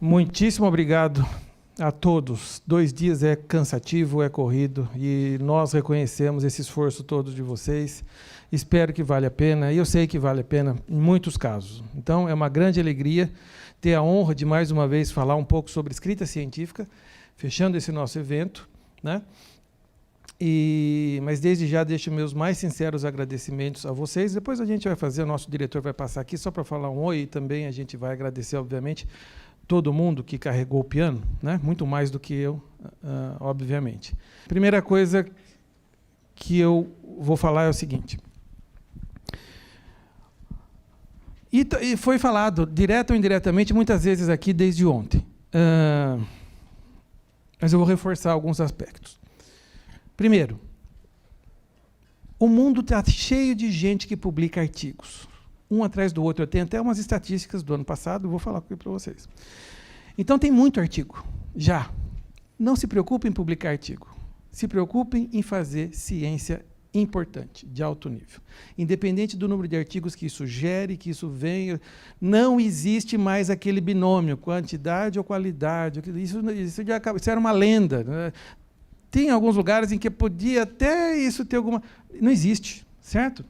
Muitíssimo obrigado a todos. 2 dias é cansativo, é corrido, e nós reconhecemos esse esforço todo de vocês. Espero que vale a pena, e eu sei que vale a pena em muitos casos. Então, é uma grande alegria ter a honra de, mais uma vez, falar um pouco sobre escrita científica, fechando esse nosso evento, né? Mas, desde já, deixo meus mais sinceros agradecimentos a vocês. Depois a gente vai fazer, o nosso diretor vai passar aqui só para falar um oi, e também a gente vai agradecer, obviamente, todo mundo que carregou o piano, né? Muito mais do que eu, obviamente. Primeira coisa que eu vou falar é o seguinte. E foi falado, direto ou indiretamente, muitas vezes aqui desde ontem. Mas eu vou reforçar alguns aspectos. Primeiro, o mundo está cheio de gente que publica artigos, um atrás do outro. Eu tenho até umas estatísticas do ano passado, vou falar aqui para vocês. Então, tem muito artigo, já. Não se preocupem em publicar artigo. Se preocupem em fazer ciência importante, de alto nível. Independente do número de artigos que isso gere, que isso venha, não existe mais aquele binômio, quantidade ou qualidade. Isso era uma lenda, né? Tem alguns lugares em que podia até isso ter alguma... Não existe, certo?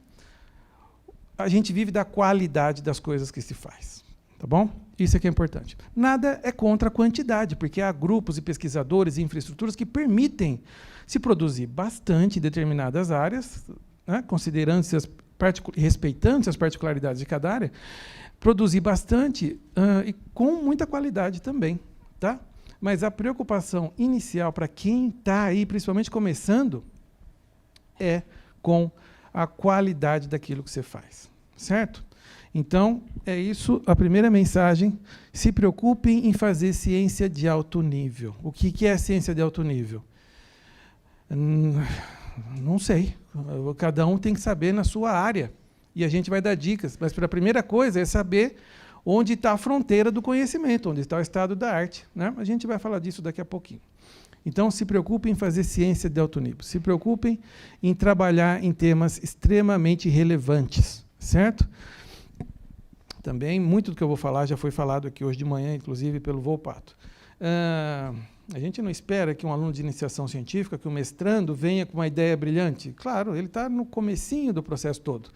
A gente vive da qualidade das coisas que se faz, tá bom? Isso é que é importante. Nada é contra a quantidade, porque há grupos e pesquisadores e infraestruturas que permitem se produzir bastante em determinadas áreas, né, respeitando as particularidades de cada área, produzir bastante e com muita qualidade também, tá? Mas a preocupação inicial para quem está aí, principalmente começando, é com a qualidade daquilo que você faz, certo? Então, é isso a primeira mensagem. Se preocupem em fazer ciência de alto nível. O que é ciência de alto nível? Não sei. Cada um tem que saber na sua área. E a gente vai dar dicas. Mas a primeira coisa é saber onde está a fronteira do conhecimento, onde está o estado da arte, né? A gente vai falar disso daqui a pouquinho. Então, se preocupem em fazer ciência de alto nível. Se preocupem em trabalhar em temas extremamente relevantes, certo? Também, muito do que eu vou falar já foi falado aqui hoje de manhã, inclusive pelo Volpato. A gente não espera que um aluno de iniciação científica, que um mestrando, venha com uma ideia brilhante. Claro, ele está no comecinho do processo todo.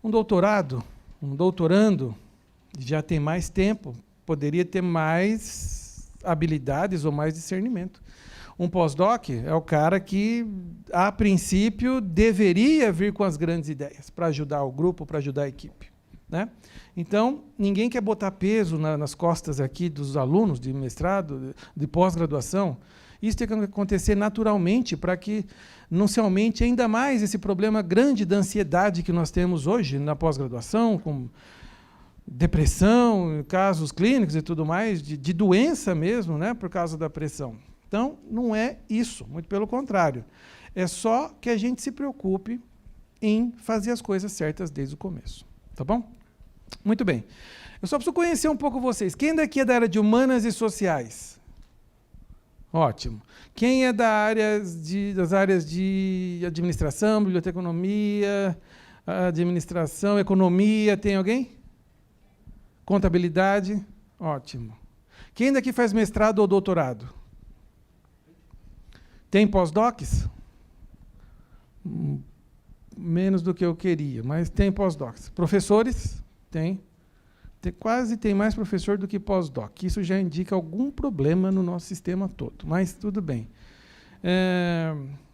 Um doutorado, um doutorando, já tem mais tempo, poderia ter mais habilidades ou mais discernimento. Um pós-doc é o cara que, a princípio, deveria vir com as grandes ideias para ajudar o grupo, para ajudar a equipe, né? Então, ninguém quer botar peso nas costas aqui dos alunos de mestrado, de pós-graduação. Isso tem que acontecer naturalmente para que não se aumente ainda mais esse problema grande da ansiedade que nós temos hoje na pós-graduação, com depressão, casos clínicos e tudo mais, de doença mesmo, né, por causa da pressão. Então, não é isso, muito pelo contrário. É só que a gente se preocupe em fazer as coisas certas desde o começo. Tá bom? Muito bem. Eu só preciso conhecer um pouco vocês. Quem daqui é da área de humanas e sociais? Ótimo. Quem é das áreas de administração, biblioteconomia, administração, economia? Tem alguém? Contabilidade? Ótimo. Quem daqui faz mestrado ou doutorado? Tem pós-docs? Menos do que eu queria, mas tem pós-docs. Professores? Tem. Quase tem mais professor do que pós-doc. Isso já indica algum problema no nosso sistema todo, mas tudo bem.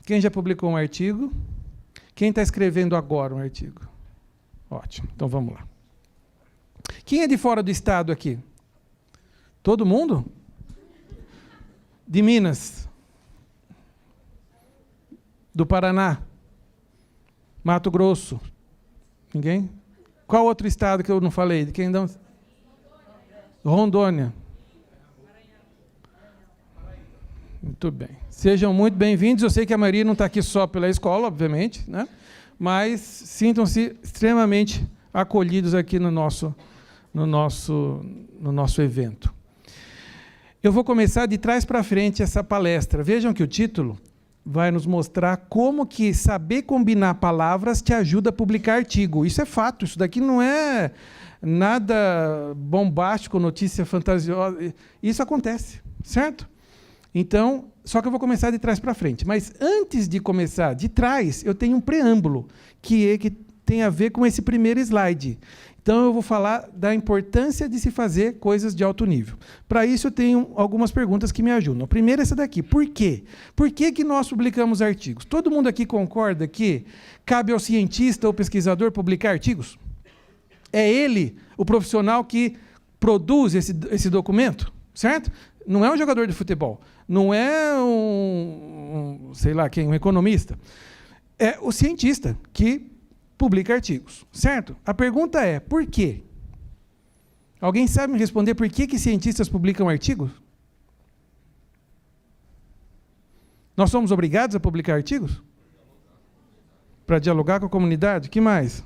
Quem já publicou um artigo? Quem está escrevendo agora um artigo? Ótimo, então vamos lá. Quem é de fora do estado aqui? Todo mundo? De Minas? Do Paraná? Mato Grosso? Ninguém? Qual outro estado que eu não falei? De quem não? Rondônia. Muito bem. Sejam muito bem-vindos. Eu sei que a maioria não está aqui só pela escola, obviamente, né? Mas sintam-se extremamente acolhidos aqui no nosso evento. Eu vou começar de trás para frente essa palestra. Vejam que o título vai nos mostrar como que saber combinar palavras te ajuda a publicar artigo. Isso é fato, isso daqui não é nada bombástico, notícia fantasiosa. Isso acontece, certo? Então, só que eu vou começar de trás para frente. Mas antes de começar de trás, eu tenho um preâmbulo, que tem a ver com esse primeiro slide. Então, eu vou falar da importância de se fazer coisas de alto nível. Para isso, eu tenho algumas perguntas que me ajudam. A primeira é essa daqui. Por quê? Por que nós publicamos artigos? Todo mundo aqui concorda que cabe ao cientista ou pesquisador publicar artigos? É ele, o profissional, que produz esse documento, certo? Não é um jogador de futebol, não é sei lá quem, um economista. É o cientista que publica artigos, certo? A pergunta é, por quê? Alguém sabe me responder por que cientistas publicam artigos? Nós somos obrigados a publicar artigos? Para dialogar com a comunidade? O que mais?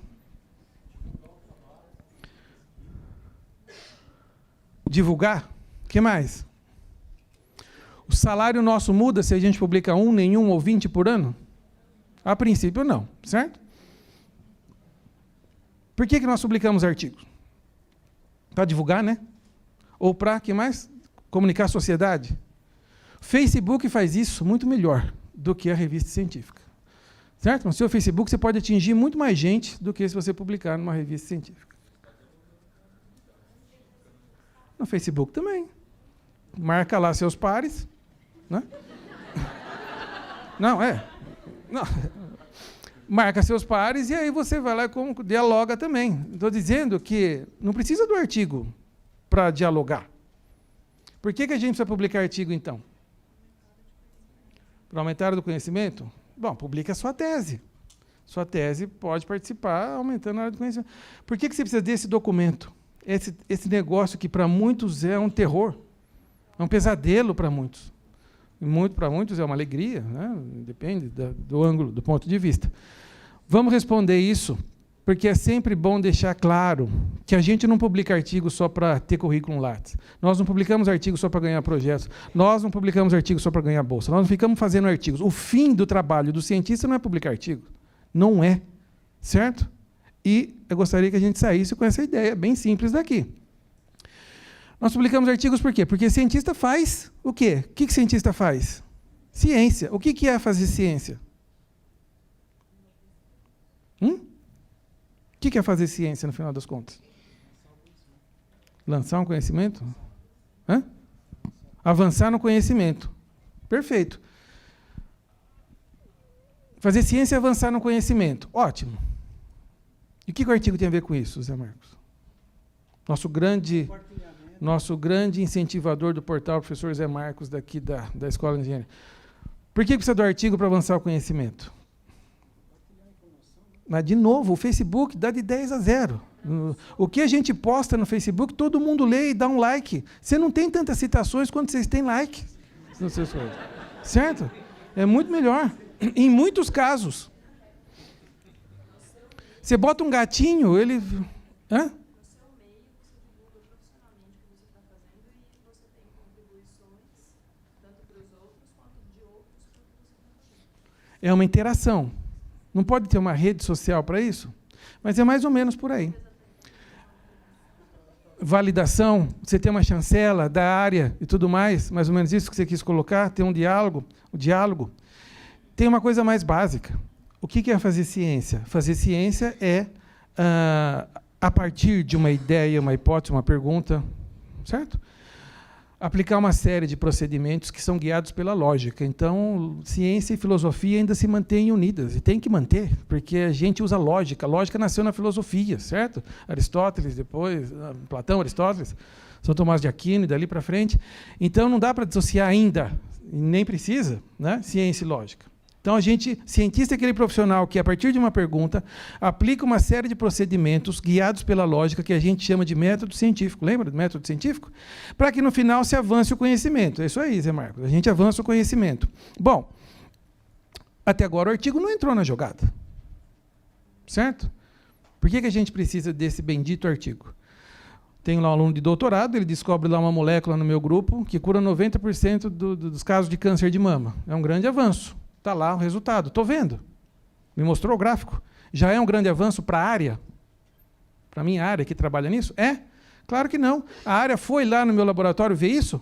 Divulgar? O que mais? O salário nosso muda se a gente publica 1, nenhum ou 20 por ano? A princípio, não, certo? Por que nós publicamos artigos? Para divulgar, né? Ou para, que mais? Comunicar à sociedade. Facebook faz isso muito melhor do que a revista científica. Certo? No seu Facebook você pode atingir muito mais gente do que se você publicar numa revista científica. No Facebook também. Marca lá seus pares. Né? Não, é. Não. Marca seus pares e aí você vai lá e dialoga também. Estou dizendo que não precisa do artigo para dialogar. Por que a gente precisa publicar artigo, então? Para aumentar o conhecimento? Bom, publica a sua tese. Sua tese pode participar aumentando a área do conhecimento. Por que você precisa desse documento? Esse negócio que para muitos é um terror, é um pesadelo para muitos. Para muitos é uma alegria, né? Depende do ângulo, do ponto de vista. Vamos responder isso, porque é sempre bom deixar claro que a gente não publica artigos só para ter currículo Lattes. Nós não publicamos artigos só para ganhar projetos. Nós não publicamos artigos só para ganhar bolsa. Nós não ficamos fazendo artigos. O fim do trabalho do cientista não é publicar artigos. Não é. Certo? E eu gostaria que a gente saísse com essa ideia bem simples daqui. Nós publicamos artigos por quê? Porque cientista faz o quê? O que cientista faz? Ciência. O que é fazer ciência? O que é fazer ciência, no final das contas? Lançar um conhecimento? Hã? Avançar no conhecimento. Perfeito. Fazer ciência é avançar no conhecimento. Ótimo. E o que o artigo tem a ver com isso, Zé Marcos? Nosso grande incentivador do portal, o professor Zé Marcos, daqui da Escola de Engenharia. Por que precisa do artigo para avançar o conhecimento? Mas, de novo, o Facebook dá de 10 a 0. O que a gente posta no Facebook, todo mundo lê e dá um like. Você não tem tantas citações quanto vocês têm like. Certo? É muito melhor. Em muitos casos. Você bota um gatinho, ele... Hã? É uma interação. Não pode ter uma rede social para isso? Mas é mais ou menos por aí. Validação, você tem uma chancela da área e tudo mais, mais ou menos isso que você quis colocar, tem um diálogo. O diálogo tem uma coisa mais básica. O que é fazer ciência? Fazer ciência é, a partir de uma ideia, uma hipótese, uma pergunta, certo? Aplicar uma série de procedimentos que são guiados pela lógica. Então, ciência e filosofia ainda se mantêm unidas, e tem que manter, porque a gente usa lógica. A lógica nasceu na filosofia, certo? Aristóteles, depois, Platão, Aristóteles, São Tomás de Aquino, e dali para frente. Então, não dá para dissociar ainda, nem precisa, né? Ciência e lógica. Então, cientista é aquele profissional que, a partir de uma pergunta, aplica uma série de procedimentos guiados pela lógica que a gente chama de método científico. Lembra do método científico? Para que, no final, se avance o conhecimento. É isso aí, Zé Marcos. A gente avança o conhecimento. Bom, até agora o artigo não entrou na jogada. Certo? Por que a gente precisa desse bendito artigo? Tenho lá um aluno de doutorado, ele descobre lá uma molécula no meu grupo que cura 90% dos casos de câncer de mama. É um grande avanço. Está lá o resultado. Estou vendo. Me mostrou o gráfico. Já é um grande avanço para a área? Para a minha área que trabalha nisso? É? Claro que não. A área foi lá no meu laboratório ver isso?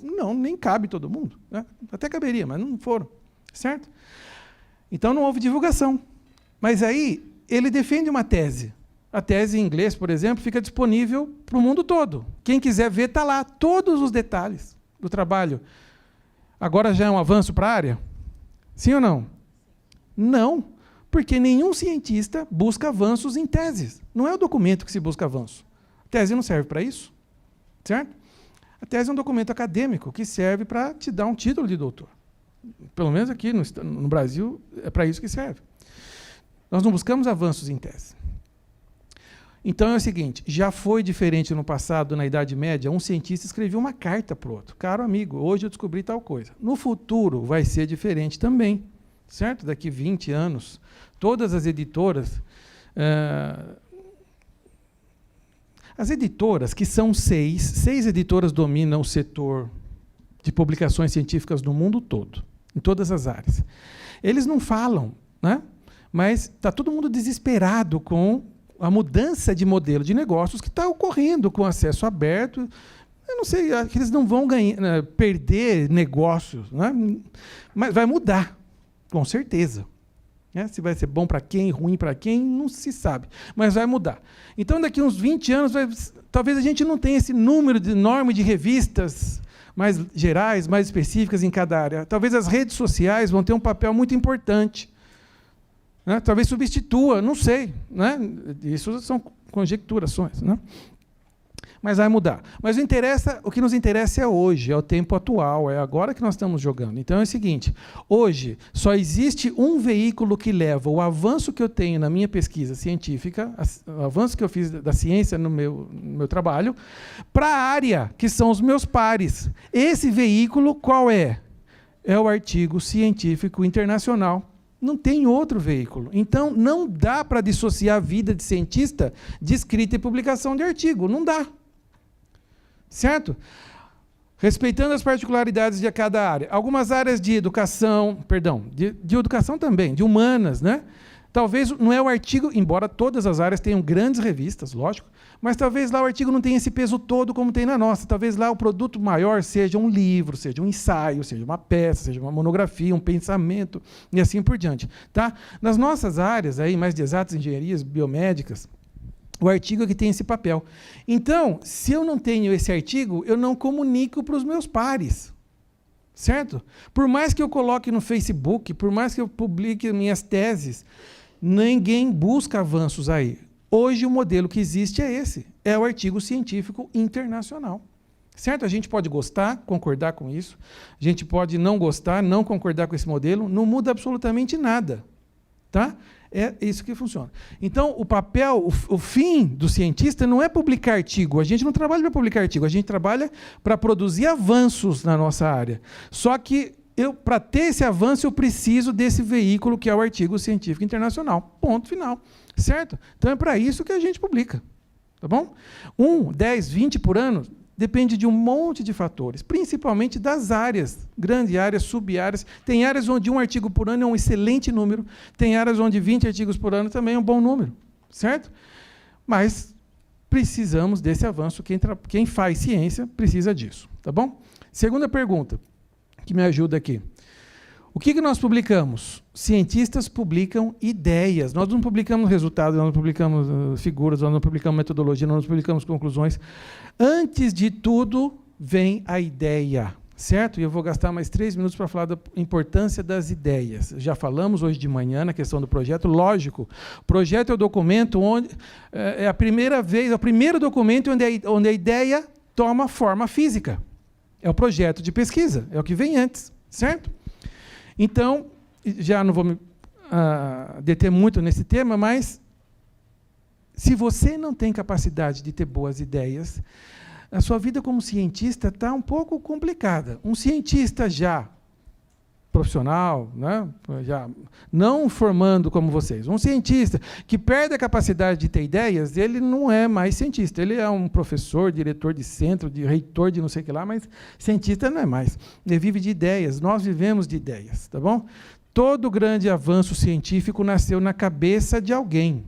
Não, nem cabe todo mundo. Né? Até caberia, mas não foram. Certo? Então não houve divulgação. Mas aí ele defende uma tese. A tese em inglês, por exemplo, fica disponível para o mundo todo. Quem quiser ver, está lá. Todos os detalhes do trabalho. Agora já é um avanço para a área? Sim ou não? Não, porque nenhum cientista busca avanços em teses. Não é o documento que se busca avanço. A tese não serve para isso, certo? A tese é um documento acadêmico que serve para te dar um título de doutor. Pelo menos aqui no Brasil é para isso que serve. Nós não buscamos avanços em tese. Então é o seguinte, já foi diferente no passado, na Idade Média, um cientista escrevia uma carta para o outro. Caro amigo, hoje eu descobri tal coisa. No futuro vai ser diferente também, certo? Daqui 20 anos, todas as editoras... as editoras, que são seis editoras dominam o setor de publicações científicas no mundo todo, em todas as áreas. Eles não falam, né? Mas está todo mundo desesperado com a mudança de modelo de negócios que está ocorrendo com acesso aberto. Eu não sei, que eles não vão perder negócios, né? Mas vai mudar, com certeza. Se vai ser bom para quem, ruim para quem, não se sabe, mas vai mudar. Então, daqui a uns 20 anos, talvez a gente não tenha esse número enorme de revistas mais gerais, mais específicas em cada área. Talvez as redes sociais vão ter um papel muito importante. Né? Talvez substitua, não sei. Né? Isso são conjecturações. Né? Mas vai mudar. Mas o que nos interessa é hoje, é o tempo atual, é agora que nós estamos jogando. Então é o seguinte, hoje só existe um veículo que leva o avanço que eu tenho na minha pesquisa científica, o avanço que eu fiz da ciência no meu trabalho, para a área, que são os meus pares. Esse veículo qual é? É o artigo científico internacional. Não tem outro veículo. Então, não dá para dissociar a vida de cientista de escrita e publicação de artigo. Não dá. Certo? Respeitando as particularidades de cada área. Algumas áreas de educação, de educação também, de humanas, né? Talvez não é o artigo, embora todas as áreas tenham grandes revistas, lógico, mas talvez lá o artigo não tenha esse peso todo como tem na nossa. Talvez lá o produto maior seja um livro, seja um ensaio, seja uma peça, seja uma monografia, um pensamento, e assim por diante. Tá? Nas nossas áreas, aí, mais de exatas, engenharias, biomédicas, o artigo é que tem esse papel. Então, se eu não tenho esse artigo, eu não comunico para os meus pares. Certo? Por mais que eu coloque no Facebook, por mais que eu publique minhas teses, ninguém busca avanços aí. Hoje o modelo que existe é esse, é o artigo científico internacional. Certo? A gente pode gostar, concordar com isso, a gente pode não gostar, não concordar com esse modelo, não muda absolutamente nada. Tá? É isso que funciona. Então, o papel, o fim do cientista não é publicar artigo. A gente não trabalha para publicar artigo, a gente trabalha para produzir avanços na nossa área. Só que, para ter esse avanço, eu preciso desse veículo que é o artigo científico internacional. Ponto final. Certo? Então, é para isso que a gente publica. Tá bom? 1, 10, 20 por ano, depende de um monte de fatores, principalmente das áreas, grandes áreas, sub-áreas. Tem áreas onde um artigo por ano é um excelente número, tem áreas onde 20 artigos por ano também é um bom número, certo? Mas precisamos desse avanço, quem faz ciência precisa disso, tá bom? Segunda pergunta, que me ajuda aqui. O que nós publicamos? Cientistas publicam ideias. Nós não publicamos resultados, nós não publicamos figuras, nós não publicamos metodologia, nós não publicamos conclusões. Antes de tudo, vem a ideia, certo? E eu vou gastar mais 3 minutos para falar da importância das ideias. Já falamos hoje de manhã na questão do projeto. Lógico, o projeto é o documento onde é a primeira vez, é o primeiro documento onde a ideia toma forma física. É o projeto de pesquisa, é o que vem antes, certo? Então, já não vou me deter muito nesse tema, mas se você não tem capacidade de ter boas ideias, a sua vida como cientista está um pouco complicada. Um cientista já profissional, né? Já não formando como vocês. Um cientista que perde a capacidade de ter ideias, ele não é mais cientista. Ele é um professor, diretor de centro, reitor de não sei o que lá, mas cientista não é mais. Ele vive de ideias. Nós vivemos de ideias, tá bom? Todo grande avanço científico nasceu na cabeça de alguém.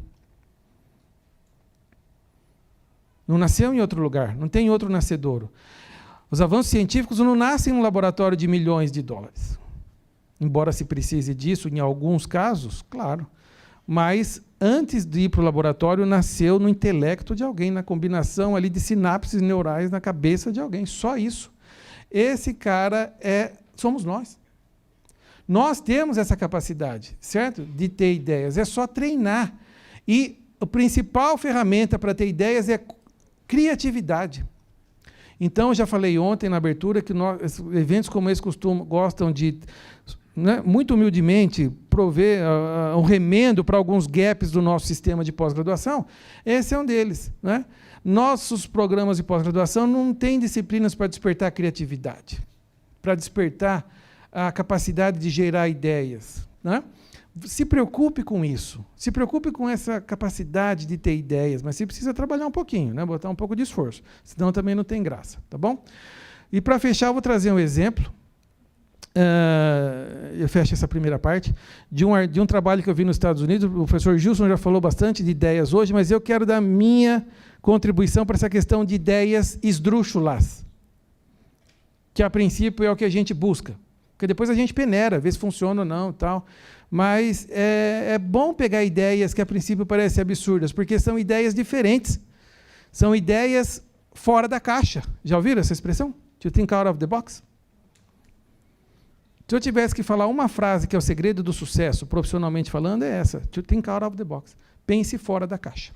Não nasceu em outro lugar, não tem outro nascedouro. Os avanços científicos não nascem em um laboratório de milhões de dólares. Embora se precise disso em alguns casos, claro. Mas, antes de ir para o laboratório, nasceu no intelecto de alguém, na combinação ali de sinapses neurais na cabeça de alguém. Só isso. Esse cara somos nós. Nós temos essa capacidade, certo? De ter ideias. É só treinar. E a principal ferramenta para ter ideias é criatividade. Então, eu já falei ontem na abertura que eventos como esse gostam de, né, muito humildemente, prover um remendo para alguns gaps do nosso sistema de pós-graduação. Esse é um deles, né? Nossos programas de pós-graduação não têm disciplinas para despertar a criatividade, para despertar a capacidade de gerar ideias, né? Se preocupe com isso. Se preocupe com essa capacidade de ter ideias, mas você precisa trabalhar um pouquinho, né? Botar um pouco de esforço, senão também não tem graça, tá bom? E para fechar, eu vou trazer um exemplo. Eu fecho essa primeira parte, de um trabalho que eu vi nos Estados Unidos. O professor Gilson já falou bastante de ideias hoje, mas eu quero dar minha contribuição para essa questão de ideias esdrúxulas, que a princípio é o que a gente busca, porque depois a gente peneira, vê se funciona ou não, tal. Mas é bom pegar ideias que a princípio parecem absurdas, porque são ideias diferentes, são ideias fora da caixa. Já ouviram essa expressão? To think out of the box? Se eu tivesse que falar uma frase que é o segredo do sucesso, profissionalmente falando, é essa: to think out of the box. Pense fora da caixa.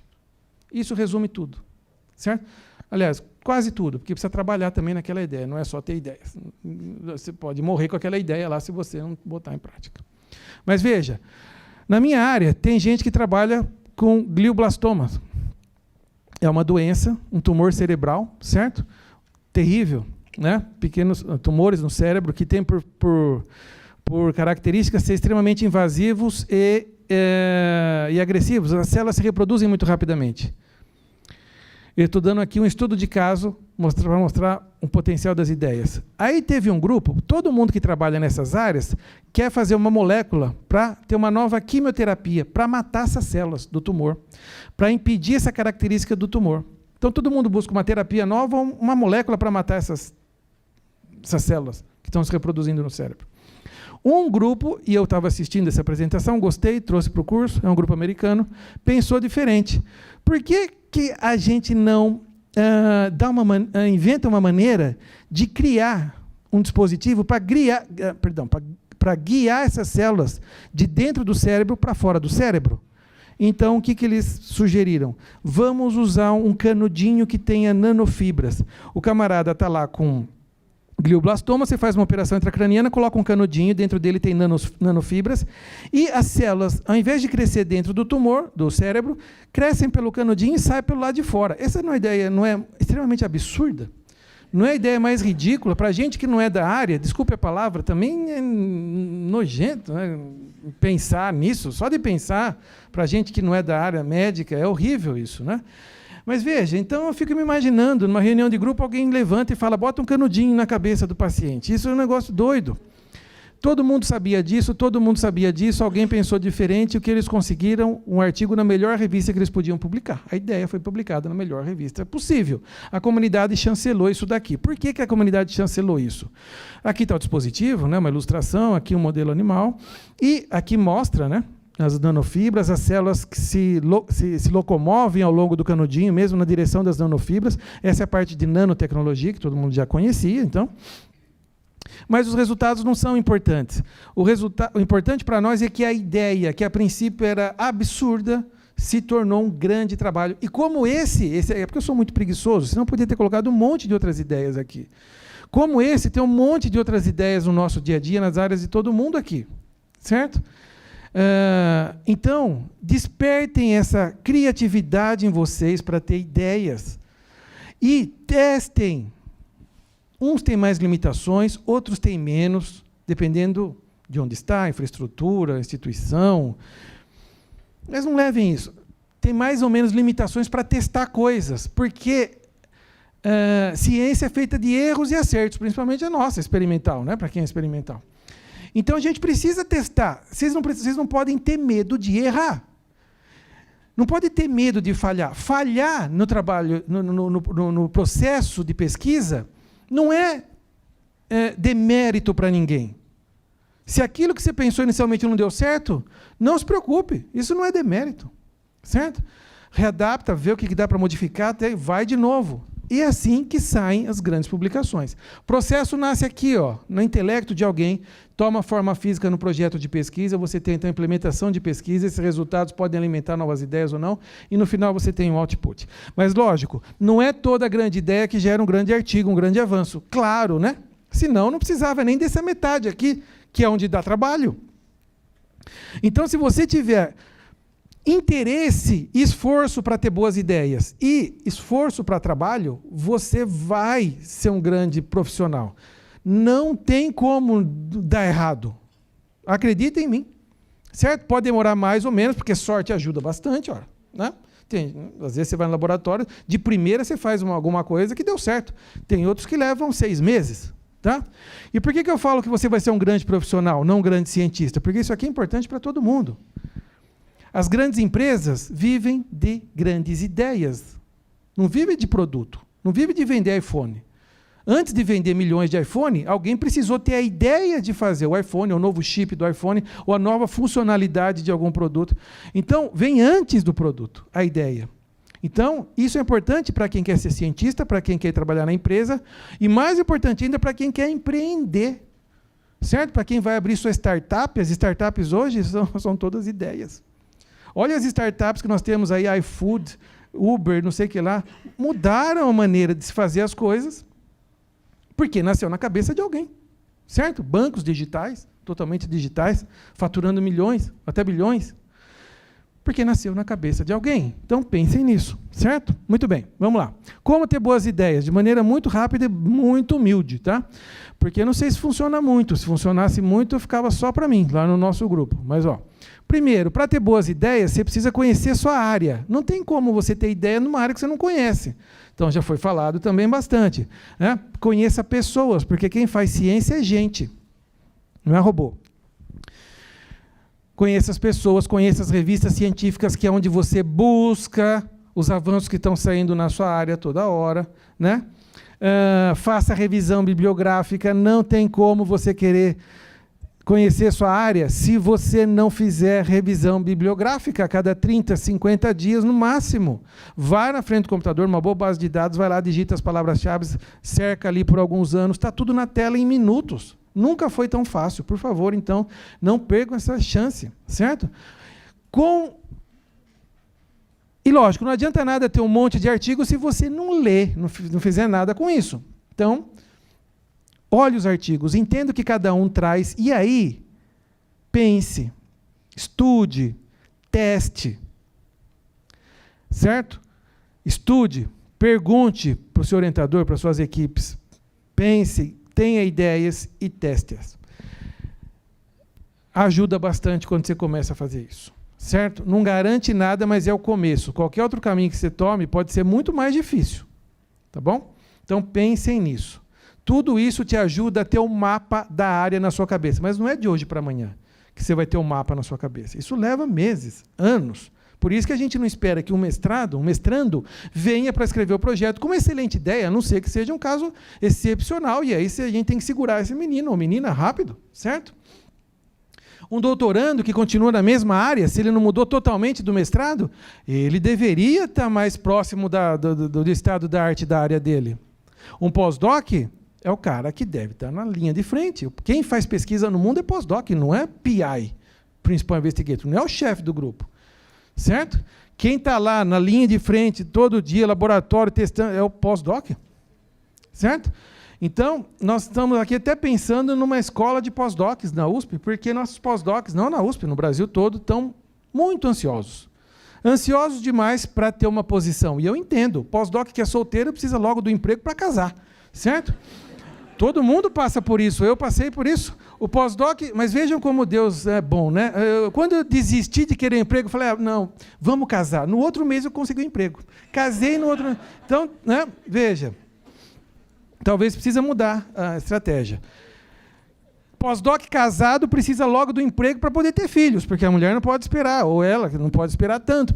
Isso resume tudo, certo? Aliás, quase tudo, porque precisa trabalhar também naquela ideia, não é só ter ideias. Você pode morrer com aquela ideia lá se você não botar em prática. Mas veja, na minha área tem gente que trabalha com glioblastoma. É uma doença, um tumor cerebral, certo? Terrível, né? Pequenos tumores no cérebro que tem por características ser extremamente invasivos e agressivos. As células se reproduzem muito rapidamente. Eu estou dando aqui um estudo de caso para mostrar um potencial das ideias. Aí teve um grupo, todo mundo que trabalha nessas áreas quer fazer uma molécula para ter uma nova quimioterapia, para matar essas células do tumor, para impedir essa característica do tumor. Então todo mundo busca uma terapia nova, uma molécula para matar essas células que estão se reproduzindo no cérebro. Um grupo, e eu estava assistindo essa apresentação, gostei, trouxe para o curso, é um grupo americano, pensou diferente. Por que a gente não inventa uma maneira de criar um dispositivo para guiar essas células de dentro do cérebro para fora do cérebro? Então, o que eles sugeriram? Vamos usar um canudinho que tenha nanofibras. O camarada está lá com glioblastoma, você faz uma operação intracraniana, coloca um canudinho, dentro dele tem nanofibras, e as células, ao invés de crescer dentro do tumor, do cérebro, crescem pelo canudinho e saem pelo lado de fora. Essa não é ideia, não é extremamente absurda? Não é a ideia mais ridícula? Para a gente que não é da área, desculpe a palavra, também é nojento, né? Pensar nisso, só de pensar, para a gente que não é da área médica, é horrível isso, né? Mas veja, então eu fico me imaginando, numa reunião de grupo, alguém levanta e fala, bota um canudinho na cabeça do paciente. Isso é um negócio doido. Todo mundo sabia disso, alguém pensou diferente, o que eles conseguiram? Um artigo na melhor revista que eles podiam publicar. A ideia foi publicada na melhor revista possível. A comunidade chancelou isso daqui. Por que a comunidade chancelou isso? Aqui está o dispositivo, né, uma ilustração, aqui um modelo animal, e aqui mostra, né, as nanofibras, as células que se locomovem ao longo do canudinho, mesmo na direção das nanofibras. Essa é a parte de nanotecnologia, que todo mundo já conhecia, então. Mas os resultados não são importantes. O importante para nós é que a ideia, que a princípio era absurda, se tornou um grande trabalho. E como esse é porque eu sou muito preguiçoso, senão eu poderia ter colocado um monte de outras ideias aqui. Como esse, tem um monte de outras ideias no nosso dia a dia, nas áreas de todo mundo aqui. Certo? Então, despertem essa criatividade em vocês para ter ideias. E testem. Uns têm mais limitações, outros têm menos, dependendo de onde está, infraestrutura, instituição. Mas não levem isso. Tem mais ou menos limitações para testar coisas, porque ciência é feita de erros e acertos, principalmente a nossa, experimental, né? Para quem é experimental. Então, a gente precisa testar. Vocês não podem ter medo de errar. Não pode ter medo de falhar. Falhar no trabalho, no processo de pesquisa, não é demérito para ninguém. Se aquilo que você pensou inicialmente não deu certo, não se preocupe. Isso não é demérito. Certo? Readapta, vê o que dá para modificar, até vai de novo. E é assim que saem as grandes publicações. O processo nasce aqui, ó, no intelecto de alguém, toma forma física no projeto de pesquisa, você tem então a implementação de pesquisa, esses resultados podem alimentar novas ideias ou não, e no final você tem um output. Mas, lógico, não é toda grande ideia que gera um grande artigo, um grande avanço. Claro, né? Senão não precisava nem dessa metade aqui, que é onde dá trabalho. Então, se você tiver interesse e esforço para ter boas ideias e esforço para trabalho, você vai ser um grande profissional. Não tem como dar errado. Acredita em mim. Certo? Pode demorar mais ou menos, porque sorte ajuda bastante. Ó, né? Às vezes você vai no laboratório, de primeira você faz alguma coisa que deu certo. Tem outros que levam 6 meses. Tá? E por que eu falo que você vai ser um grande profissional, não um grande cientista? Porque isso aqui é importante para todo mundo. As grandes empresas vivem de grandes ideias. Não vivem de produto. Não vivem de vender iPhone. Antes de vender milhões de iPhone, alguém precisou ter a ideia de fazer o iPhone, o novo chip do iPhone, ou a nova funcionalidade de algum produto. Então, vem antes do produto a ideia. Então, isso é importante para quem quer ser cientista, para quem quer trabalhar na empresa, e mais importante ainda para quem quer empreender. Certo? Para quem vai abrir sua startup, as startups hoje são todas ideias. Olha as startups que nós temos aí, iFood, Uber, não sei o que lá, mudaram a maneira de se fazer as coisas, porque nasceu na cabeça de alguém, certo? Bancos digitais, totalmente digitais, faturando milhões, até bilhões, porque nasceu na cabeça de alguém. Então, pensem nisso, certo? Muito bem, vamos lá. Como ter boas ideias? De maneira muito rápida e muito humilde, tá? Porque eu não sei se funciona muito. Se funcionasse muito, eu ficava só para mim, lá no nosso grupo. Mas, ó, primeiro, para ter boas ideias, você precisa conhecer a sua área. Não tem como você ter ideia numa área que você não conhece. Então, já foi falado também bastante. Né? Conheça pessoas, porque quem faz ciência é gente, não é robô. Conheça as pessoas, conheça as revistas científicas, que é onde você busca os avanços que estão saindo na sua área toda hora. Né? Faça revisão bibliográfica. Não tem como você querer conhecer sua área se você não fizer revisão bibliográfica a cada 30, 50 dias no máximo. Vai na frente do computador, uma boa base de dados, vai lá, digita as palavras-chave, cerca ali por alguns anos, está tudo na tela em minutos. Nunca foi tão fácil. Por favor, então, não percam essa chance, certo? E, lógico, não adianta nada ter um monte de artigos se você não ler, não fizer nada com isso. Então, olhe os artigos, entenda o que cada um traz, e aí, pense, estude, teste. Certo? Estude, pergunte para o seu orientador, para as suas equipes. Pense, tenha ideias e teste-as. Ajuda bastante quando você começa a fazer isso. Certo? Não garante nada, mas é o começo. Qualquer outro caminho que você tome pode ser muito mais difícil. Tá bom? Então, pensem nisso. Tudo isso te ajuda a ter um mapa da área na sua cabeça. Mas não é de hoje para amanhã que você vai ter um mapa na sua cabeça. Isso leva meses, anos. Por isso que a gente não espera que um mestrando, venha para escrever o projeto com uma excelente ideia, a não ser que seja um caso excepcional. E aí a gente tem que segurar esse menino ou menina rápido, certo? Um doutorando que continua na mesma área, se ele não mudou totalmente do mestrado, ele deveria estar mais próximo do estado da arte da área dele. Um pós-doc é o cara que deve estar na linha de frente. Quem faz pesquisa no mundo é pós-doc, não é PI, Principal Investigator, não é o chefe do grupo. Certo? Quem está lá na linha de frente, todo dia, laboratório, testando, é o pós-doc. Certo? Então, nós estamos aqui até pensando numa escola de pós-docs na USP, porque nossos pós-docs, não na USP, no Brasil todo, estão muito ansiosos. Ansiosos demais para ter uma posição. E eu entendo, o pós-doc que é solteiro precisa logo do emprego para casar. Certo? Todo mundo passa por isso, eu passei por isso. O pós-doc, mas vejam como Deus é bom, né? Quando eu desisti de querer emprego, eu falei, não, vamos casar. No outro mês eu consegui um emprego. Casei no outro... Então, né? Veja, talvez precisa mudar a estratégia. Pós-doc casado precisa logo do emprego para poder ter filhos, porque a mulher não pode esperar, ou ela não pode esperar tanto.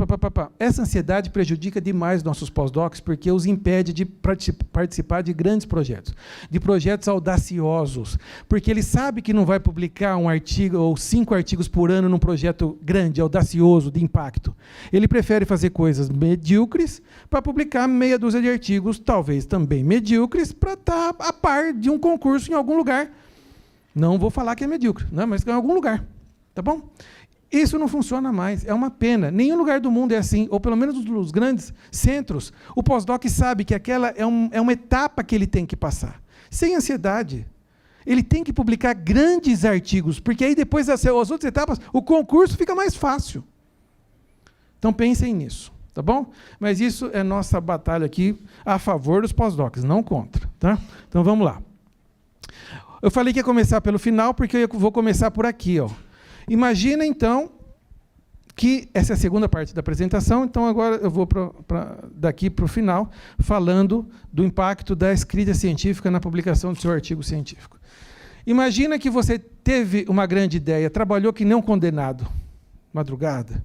Essa ansiedade prejudica demais nossos pós-docs, porque os impede de participar de grandes projetos, de projetos audaciosos, porque ele sabe que não vai publicar um artigo ou 5 artigos por ano num projeto grande, audacioso, de impacto. Ele prefere fazer coisas medíocres para publicar meia dúzia de artigos, talvez também medíocres, para estar a par de um concurso em algum lugar. Não vou falar que é medíocre, né? Mas em algum lugar, tá bom? Isso não funciona mais, é uma pena. Nenhum lugar do mundo é assim, ou pelo menos nos grandes centros, o pós-doc sabe que aquela é uma etapa que ele tem que passar. Sem ansiedade. Ele tem que publicar grandes artigos, porque aí depois das outras etapas, o concurso fica mais fácil. Então pensem nisso, tá bom? Mas isso é nossa batalha aqui a favor dos pós-docs, não contra, tá? Então vamos lá. Eu falei que ia começar pelo final, porque eu vou começar por aqui. Ó. Imagina, então, que essa é a segunda parte da apresentação, então agora eu vou daqui para o final, falando do impacto da escrita científica na publicação do seu artigo científico. Imagina que você teve uma grande ideia, trabalhou que nem um condenado, madrugada,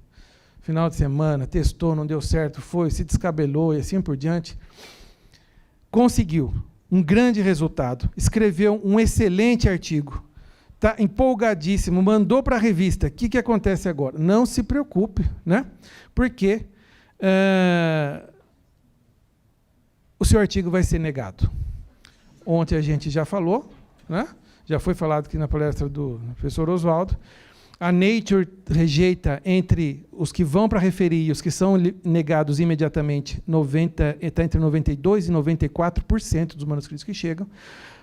final de semana, testou, não deu certo, foi, se descabelou e assim por diante. Conseguiu um grande resultado, escreveu um excelente artigo, está empolgadíssimo, mandou para a revista. O que acontece agora? Não se preocupe, né? Porque o seu artigo vai ser negado. Ontem a gente já falou, né? Já foi falado aqui na palestra do professor Oswaldo. A Nature rejeita entre os que vão para referir e os que são negados imediatamente, está entre 92% e 94% dos manuscritos que chegam.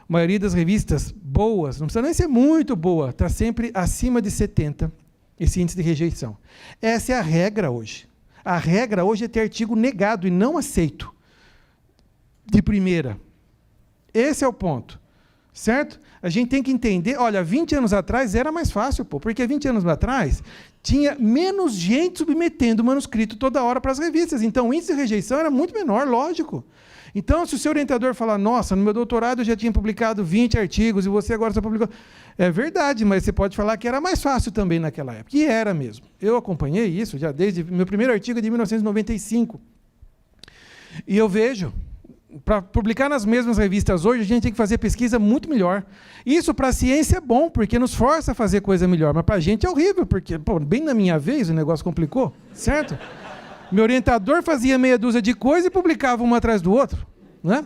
A maioria das revistas boas, não precisa nem ser muito boa, está sempre acima de 70%, esse índice de rejeição. Essa é a regra hoje. A regra hoje é ter artigo negado e não aceito de primeira. Esse é o ponto. Certo? A gente tem que entender, olha, 20 anos atrás era mais fácil, porque 20 anos atrás tinha menos gente submetendo o manuscrito toda hora para as revistas, então o índice de rejeição era muito menor, lógico. Então, se o seu orientador falar, nossa, no meu doutorado eu já tinha publicado 20 artigos e você agora só publicou... É verdade, mas você pode falar que era mais fácil também naquela época, e era mesmo. Eu acompanhei isso já desde... Meu primeiro artigo é de 1995. E eu vejo... Para publicar nas mesmas revistas hoje, a gente tem que fazer pesquisa muito melhor. Isso para a ciência é bom, porque nos força a fazer coisa melhor, mas para a gente é horrível, porque bem na minha vez o negócio complicou, certo? Meu orientador fazia meia dúzia de coisas e publicava uma atrás do outro. Né?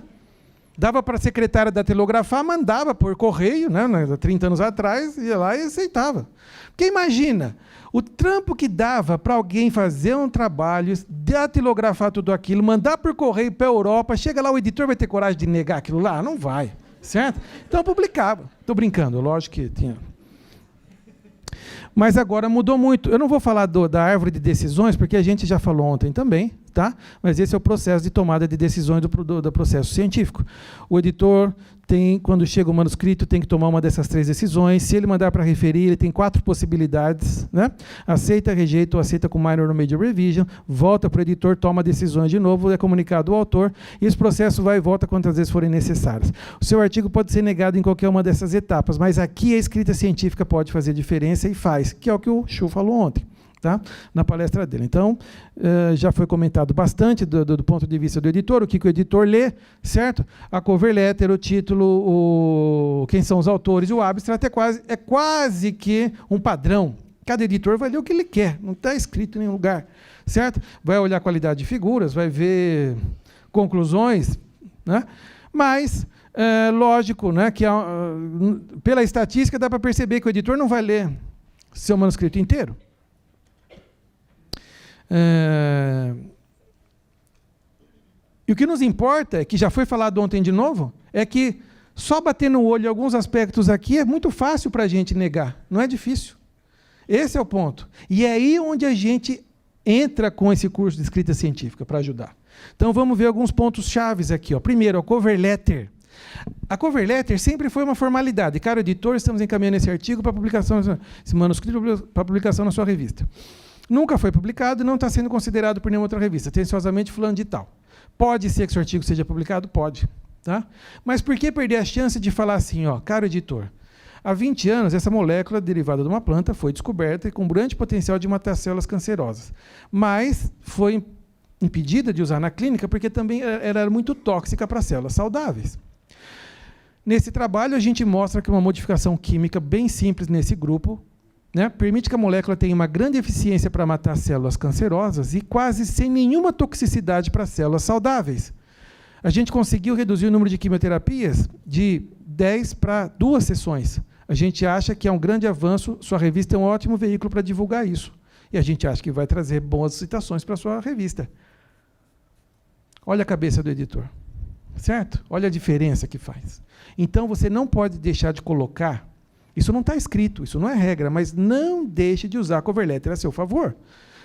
Dava para a secretária datilografar, mandava por correio, né? 30 anos atrás, ia lá e aceitava. Porque imagina... O trampo que dava para alguém fazer um trabalho, datilografar tudo aquilo, mandar por correio para a Europa, chega lá, o editor vai ter coragem de negar aquilo lá? Não vai, certo? Então publicava. Estou brincando, lógico que tinha. Mas agora mudou muito. Eu não vou falar da árvore de decisões, porque a gente já falou ontem também, tá? Mas esse é o processo de tomada de decisões do processo científico. O editor tem, quando chega o manuscrito, tem que tomar uma dessas 3 decisões. Se ele mandar para referir, ele tem 4 possibilidades, né? Aceita, rejeita ou aceita com minor ou major revision, volta para o editor, toma decisões de novo, é comunicado ao autor, e esse processo vai e volta quantas vezes forem necessárias. O seu artigo pode ser negado em qualquer uma dessas etapas, mas aqui a escrita científica pode fazer diferença e faz, que é o que o Chu falou ontem. Tá? Na palestra dele. Então, já foi comentado bastante do ponto de vista do editor, o que o editor lê, certo? A cover letter, o título, quem são os autores, o abstract é quase que um padrão. Cada editor vai ler o que ele quer, não está escrito em nenhum lugar, certo? Vai olhar a qualidade de figuras, vai ver conclusões, né? Mas, lógico, né, que pela estatística dá para perceber que o editor não vai ler seu manuscrito inteiro. E o que nos importa, que já foi falado ontem de novo, é que só bater no olho em alguns aspectos aqui é muito fácil para a gente negar, não é difícil. Esse é o ponto. E é aí onde a gente entra com esse curso de escrita científica para ajudar. Então vamos ver alguns pontos chaves aqui. Ó. Primeiro, a cover letter. A cover letter sempre foi uma formalidade. Caro editor, estamos encaminhando esse artigo para publicação, esse manuscrito para publicação na sua revista. Nunca foi publicado e não está sendo considerado por nenhuma outra revista. Atenciosamente, fulano de tal. Pode ser que seu artigo seja publicado? Pode. Tá? Mas por que perder a chance de falar assim, ó, caro editor, há 20 anos, essa molécula derivada de uma planta foi descoberta e com grande potencial de matar células cancerosas. Mas foi impedida de usar na clínica porque também era muito tóxica para células saudáveis. Nesse trabalho, a gente mostra que uma modificação química bem simples nesse grupo, né, permite que a molécula tenha uma grande eficiência para matar células cancerosas e quase sem nenhuma toxicidade para células saudáveis. A gente conseguiu reduzir o número de quimioterapias de 10 para 2 sessões. A gente acha que é um grande avanço, sua revista é um ótimo veículo para divulgar isso. E a gente acha que vai trazer boas citações para a sua revista. Olha a cabeça do editor. Certo? Olha a diferença que faz. Então, você não pode deixar de colocar, isso não está escrito, isso não é regra, mas não deixe de usar a cover letter a seu favor.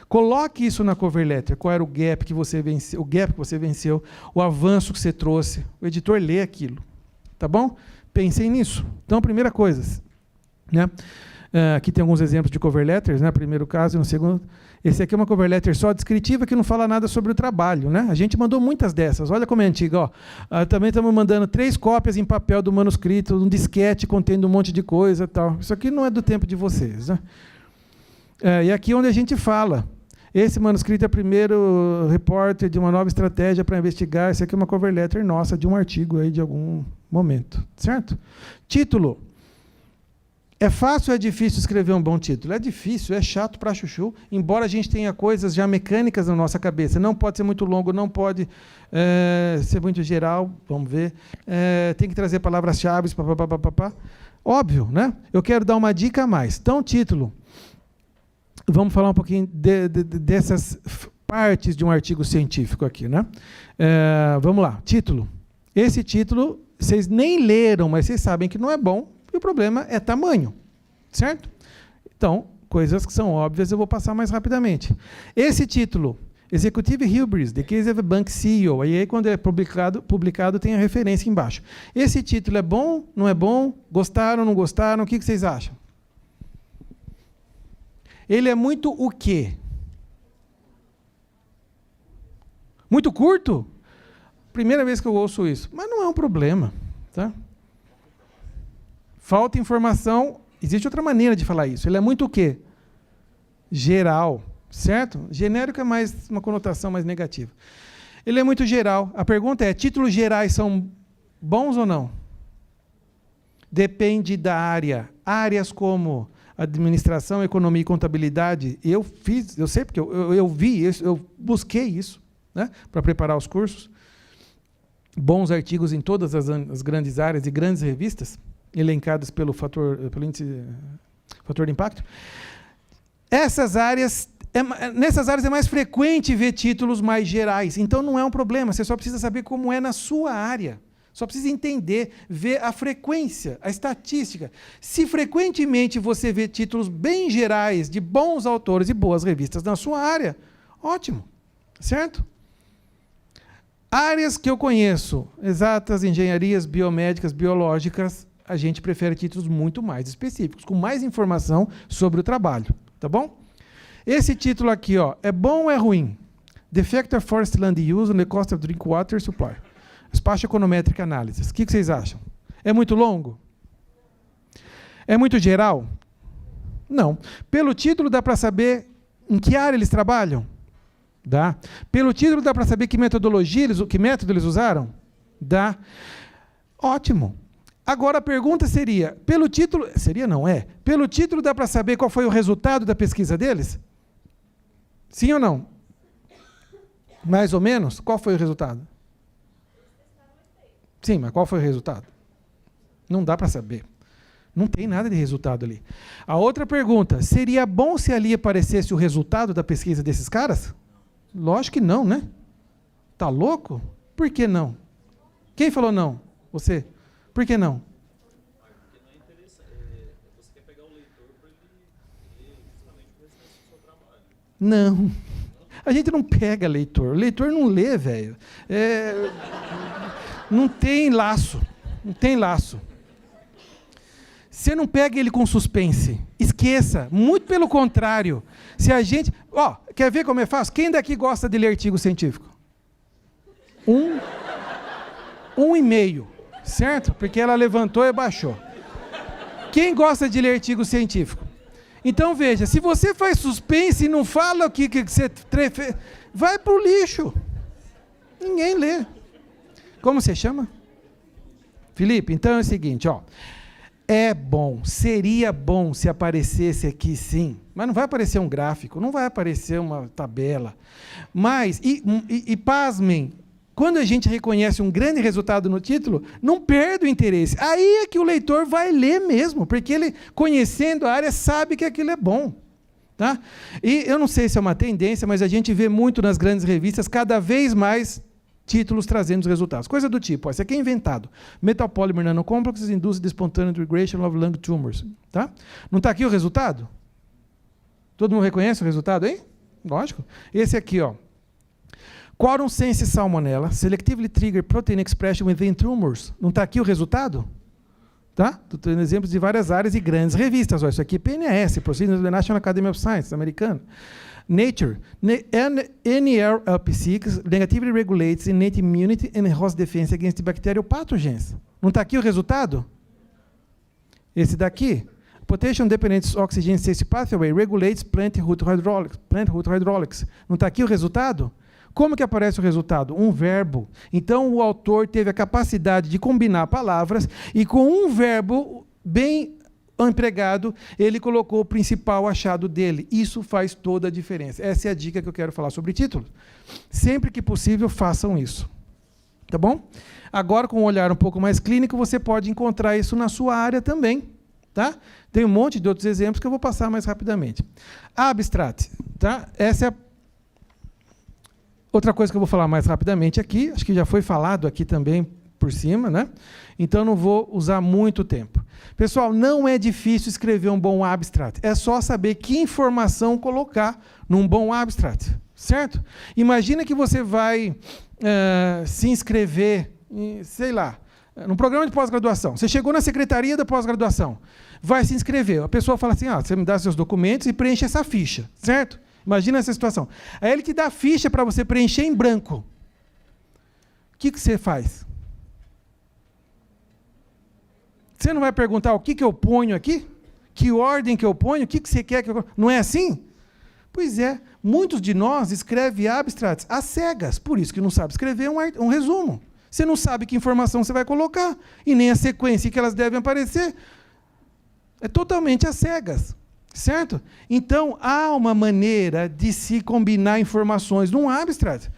Coloque isso na cover letter, qual era o gap que você venceu, o avanço que você trouxe. O editor lê aquilo. Tá bom? Pensem nisso. Então, primeira coisa, né? Aqui tem alguns exemplos de cover letters, né? Primeiro caso e no segundo. Esse aqui é uma cover letter só descritiva que não fala nada sobre o trabalho, né? A gente mandou muitas dessas. Olha como é antiga, ó. Também estamos mandando 3 cópias em papel do manuscrito, um disquete contendo um monte de coisa, tal. Isso aqui não é do tempo de vocês, né? E aqui onde a gente fala. Esse manuscrito é o primeiro repórter de uma nova estratégia para investigar. Esse aqui é uma cover letter nossa de um artigo aí de algum momento, certo? Título. É fácil ou é difícil escrever um bom título? É difícil, é chato para chuchu, embora a gente tenha coisas já mecânicas na nossa cabeça. Não pode ser muito longo, não pode ser muito geral, vamos ver. Tem que trazer palavras-chave, papapá. Óbvio, né? Eu quero dar uma dica a mais. Então, título. Vamos falar um pouquinho dessas partes de um artigo científico aqui, né? Vamos lá, título. Esse título, vocês nem leram, mas vocês sabem que não é bom, e o problema é tamanho, certo? Então, coisas que são óbvias, eu vou passar mais rapidamente. Esse título, Executive Hubris, The Case of a Bank CEO, aí quando é publicado tem a referência embaixo. Esse título é bom, não é bom? Gostaram, não gostaram? O que vocês acham? Ele é muito o quê? Muito curto? Primeira vez que eu ouço isso. Mas não é um problema. Tá? Falta informação. Existe outra maneira de falar isso. Ele é muito o quê? Geral. Certo? Genérico é mais uma conotação mais negativa. Ele é muito geral. A pergunta é, títulos gerais são bons ou não? Depende da área. Áreas como administração, economia e contabilidade, eu sei porque eu vi isso, eu busquei isso, né, para preparar os cursos. Bons artigos em todas as grandes áreas e grandes revistas, elencadas pelo índice fator de impacto. Nessas áreas é mais frequente ver títulos mais gerais, então não é um problema, você só precisa saber como é na sua área. Só precisa entender, ver a frequência, a estatística. Se frequentemente você vê títulos bem gerais de bons autores e boas revistas na sua área, ótimo, certo? Áreas que eu conheço, exatas, engenharias, biomédicas, biológicas, a gente prefere títulos muito mais específicos, com mais informação sobre o trabalho, tá bom? Esse título aqui, ó, é bom ou é ruim? The Effect of Forest Land Use on the Cost of Drinking Water Supply. Espaço econométrica análise. O que vocês acham? É muito longo? É muito geral? Não. Pelo título dá para saber em que área eles trabalham? Dá. Pelo título dá para saber que metodologia, que método eles usaram? Dá. Ótimo. Agora a pergunta seria, pelo título... Seria não, é. Pelo título dá para saber qual foi o resultado da pesquisa deles? Sim ou não? Mais ou menos? Qual foi o resultado? Sim, mas qual foi o resultado? Não dá para saber. Não tem nada de resultado ali. A outra pergunta, seria bom se ali aparecesse o resultado da pesquisa desses caras? Lógico que não, né? Tá louco? Por que não? Quem falou não? Você? Por que não? Porque não é interessante. Você quer pegar o leitor para ele ler justamente o restante do seu trabalho. Não. A gente não pega leitor. O leitor não lê, velho. Não tem laço. Não tem laço. Você não pega ele com suspense. Esqueça. Muito pelo contrário. Se a gente... Ó, quer ver como é fácil? Quem daqui gosta de ler artigo científico? Um e meio. Certo? Porque ela levantou e baixou. Quem gosta de ler artigo científico? Então, veja, se você faz suspense e não fala o que você... Vai para o lixo. Ninguém lê. Como você chama? Felipe, então é o seguinte, ó. É bom, seria bom se aparecesse aqui sim, mas não vai aparecer um gráfico, não vai aparecer uma tabela. Mas, e pasmem, quando a gente reconhece um grande resultado no título, não perde o interesse. Aí é que o leitor vai ler mesmo, porque ele, conhecendo a área, sabe que aquilo é bom. Tá? E eu não sei se é uma tendência, mas a gente vê muito nas grandes revistas, cada vez mais títulos trazendo os resultados. Coisa do tipo, ó, isso aqui é inventado. Metal Polymer Nanocomplexes Induce the Spontaneous Regression of Lung Tumors. Tá? Não está aqui o resultado? Todo mundo reconhece o resultado aí? Lógico. Esse aqui, ó. Quorum sense Salmonella, selectively trigger protein expression within tumors. Não está aqui o resultado? Tá? Estou tendo exemplos de várias áreas e grandes revistas. Ó, isso aqui é PNAS, Proceedings of the National Academy of Sciences, americano. Nature, NERLP6 negatively regulates innate immunity and host defense against bacterial pathogens. Não está aqui o resultado? Esse daqui, Potassium Dependent Oxygen Safety Pathway regulates plant root hydraulics. Não está aqui o resultado? Como que aparece o resultado? Um verbo. Então, o autor teve a capacidade de combinar palavras e com um verbo bem empregado, ele colocou o principal achado dele. Isso faz toda a diferença. Essa é a dica que eu quero falar sobre títulos. Sempre que possível, façam isso. Tá bom? Agora, com um olhar um pouco mais clínico, você pode encontrar isso na sua área também. Tá? Tem um monte de outros exemplos que eu vou passar mais rapidamente. Abstract. Tá? Essa é a outra coisa que eu vou falar mais rapidamente aqui, acho que já foi falado aqui também por cima, né? Então não vou usar muito tempo. Pessoal, não é difícil escrever um bom abstract, é só saber que informação colocar num bom abstract, certo? Imagina que você vai se inscrever, sei lá, num programa de pós-graduação. Você chegou na secretaria da pós-graduação, vai se inscrever. A pessoa fala assim, você me dá seus documentos e preenche essa ficha, certo? Imagina essa situação. Aí ele te dá a ficha para você preencher em branco. O que você faz? Você não vai perguntar o que eu ponho aqui? Que ordem que eu ponho? O que você quer que eu... Não é assim? Pois é. Muitos de nós escrevem abstracts às cegas. Por isso que não sabe escrever um resumo. Você não sabe que informação você vai colocar. E nem a sequência que elas devem aparecer. É totalmente às cegas. Certo? Então, há uma maneira de se combinar informações num abstract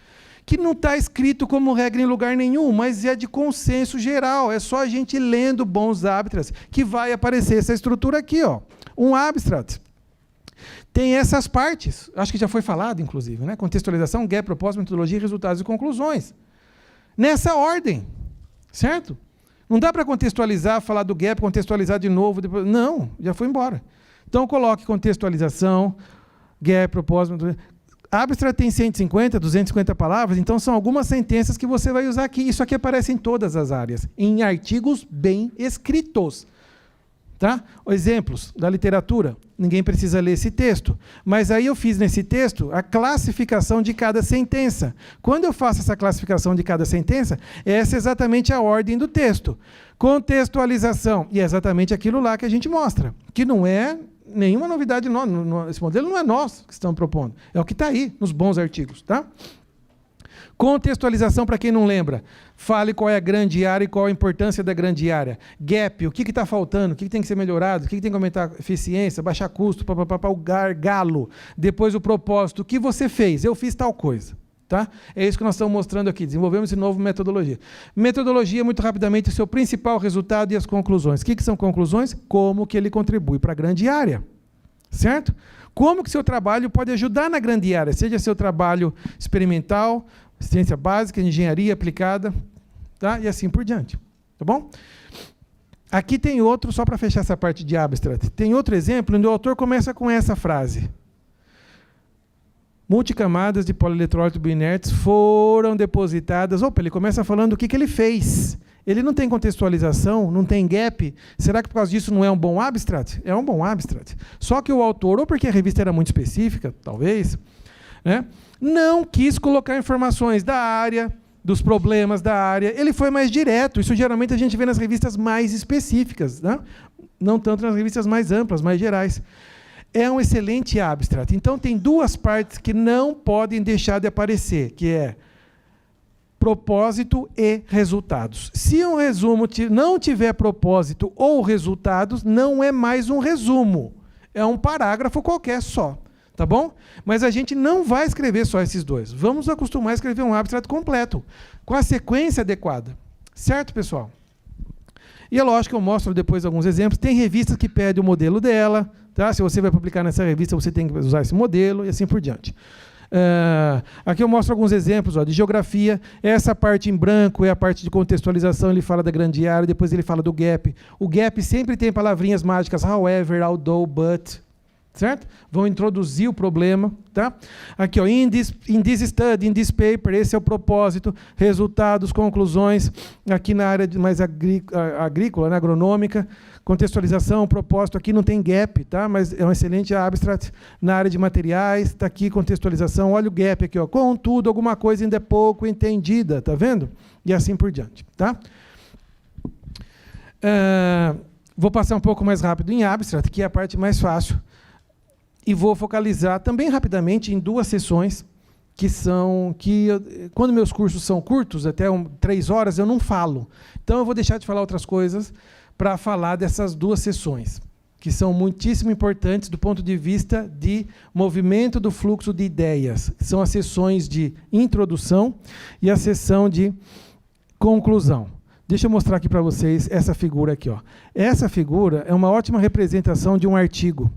que não está escrito como regra em lugar nenhum, mas é de consenso geral. É só a gente lendo bons abstracts que vai aparecer essa estrutura aqui. Ó. Um abstract tem essas partes. Acho que já foi falado, inclusive. Né? Contextualização, gap, propósito, metodologia, resultados e conclusões. Nessa ordem. Certo? Não dá para contextualizar, falar do gap, contextualizar de novo. Depois... Não, já foi embora. Então, coloque contextualização, gap, propósito. Abstract tem 150, 250 palavras, então são algumas sentenças que você vai usar aqui. Isso aqui aparece em todas as áreas, em artigos bem escritos. Tá? Exemplos da literatura. Ninguém precisa ler esse texto. Mas aí eu fiz nesse texto a classificação de cada sentença. Quando eu faço essa classificação de cada sentença, essa é exatamente a ordem do texto. Contextualização. E é exatamente aquilo lá que a gente mostra. Que não é nenhuma novidade. Esse modelo não é nós que estamos propondo. É o que está aí, nos bons artigos. Tá? Contextualização, para quem não lembra. Fale qual é a grande área e qual a importância da grande área. Gap, o que está faltando, o que tem que ser melhorado, o que tem que aumentar a eficiência, baixar custo, o gargalo. Depois o propósito, o que você fez? Eu fiz tal coisa. Tá? É isso que nós estamos mostrando aqui. Desenvolvemos esse novo metodologia. Metodologia, muito rapidamente, o seu principal resultado e as conclusões. O que são conclusões? Como que ele contribui para a grande área. Certo? Como que seu trabalho pode ajudar na grande área, seja seu trabalho experimental, ciência básica, engenharia aplicada, tá? E assim por diante. Tá bom? Aqui tem outro, só para fechar essa parte de abstract, tem outro exemplo onde o autor começa com essa frase. multicamadas de polieletrólitos biinertes foram depositadas. Opa, ele começa falando o que ele fez. Ele não tem contextualização, não tem gap. Será que por causa disso não é um bom abstract? É um bom abstract. Só que o autor, ou porque a revista era muito específica, talvez, né, não quis colocar informações da área, dos problemas da área. Ele foi mais direto. Isso geralmente a gente vê nas revistas mais específicas, né? Não tanto nas revistas mais amplas, mais gerais. É um excelente abstract. Então, tem duas partes que não podem deixar de aparecer, que é propósito e resultados. Se um resumo não tiver propósito ou resultados, não é mais um resumo. É um parágrafo qualquer só. Tá bom? Mas a gente não vai escrever só esses dois. Vamos acostumar a escrever um abstract completo, com a sequência adequada. Certo, pessoal? E é lógico que eu mostro depois alguns exemplos. Tem revistas que pedem o modelo dela. Tá? Se você vai publicar nessa revista, você tem que usar esse modelo e assim por diante. Aqui eu mostro alguns exemplos de geografia. Essa parte em branco é a parte de contextualização. Ele fala da grande área, depois ele fala do gap. O gap sempre tem palavrinhas mágicas, however, although, but. Certo? Vão introduzir o problema. Tá? Aqui, ó, in this study, in this paper, esse é o propósito, resultados, conclusões. Aqui na área mais agrícola, né, agronômica, contextualização, propósito. Aqui não tem gap, tá? Mas é um excelente abstract. Na área de materiais, está aqui contextualização. Olha o gap aqui, ó. Contudo, alguma coisa ainda é pouco entendida, tá vendo? E assim por diante. Tá? Vou passar um pouco mais rápido em abstract, que é a parte mais fácil. E vou focalizar também rapidamente em duas sessões quando meus cursos são curtos, até 3 horas, eu não falo. Então, eu vou deixar de falar outras coisas para falar dessas duas sessões, que são muitíssimo importantes do ponto de vista de movimento do fluxo de ideias. São as sessões de introdução e a sessão de conclusão. Deixa eu mostrar aqui para vocês essa figura aqui. Ó. Essa figura é uma ótima representação de um artigo.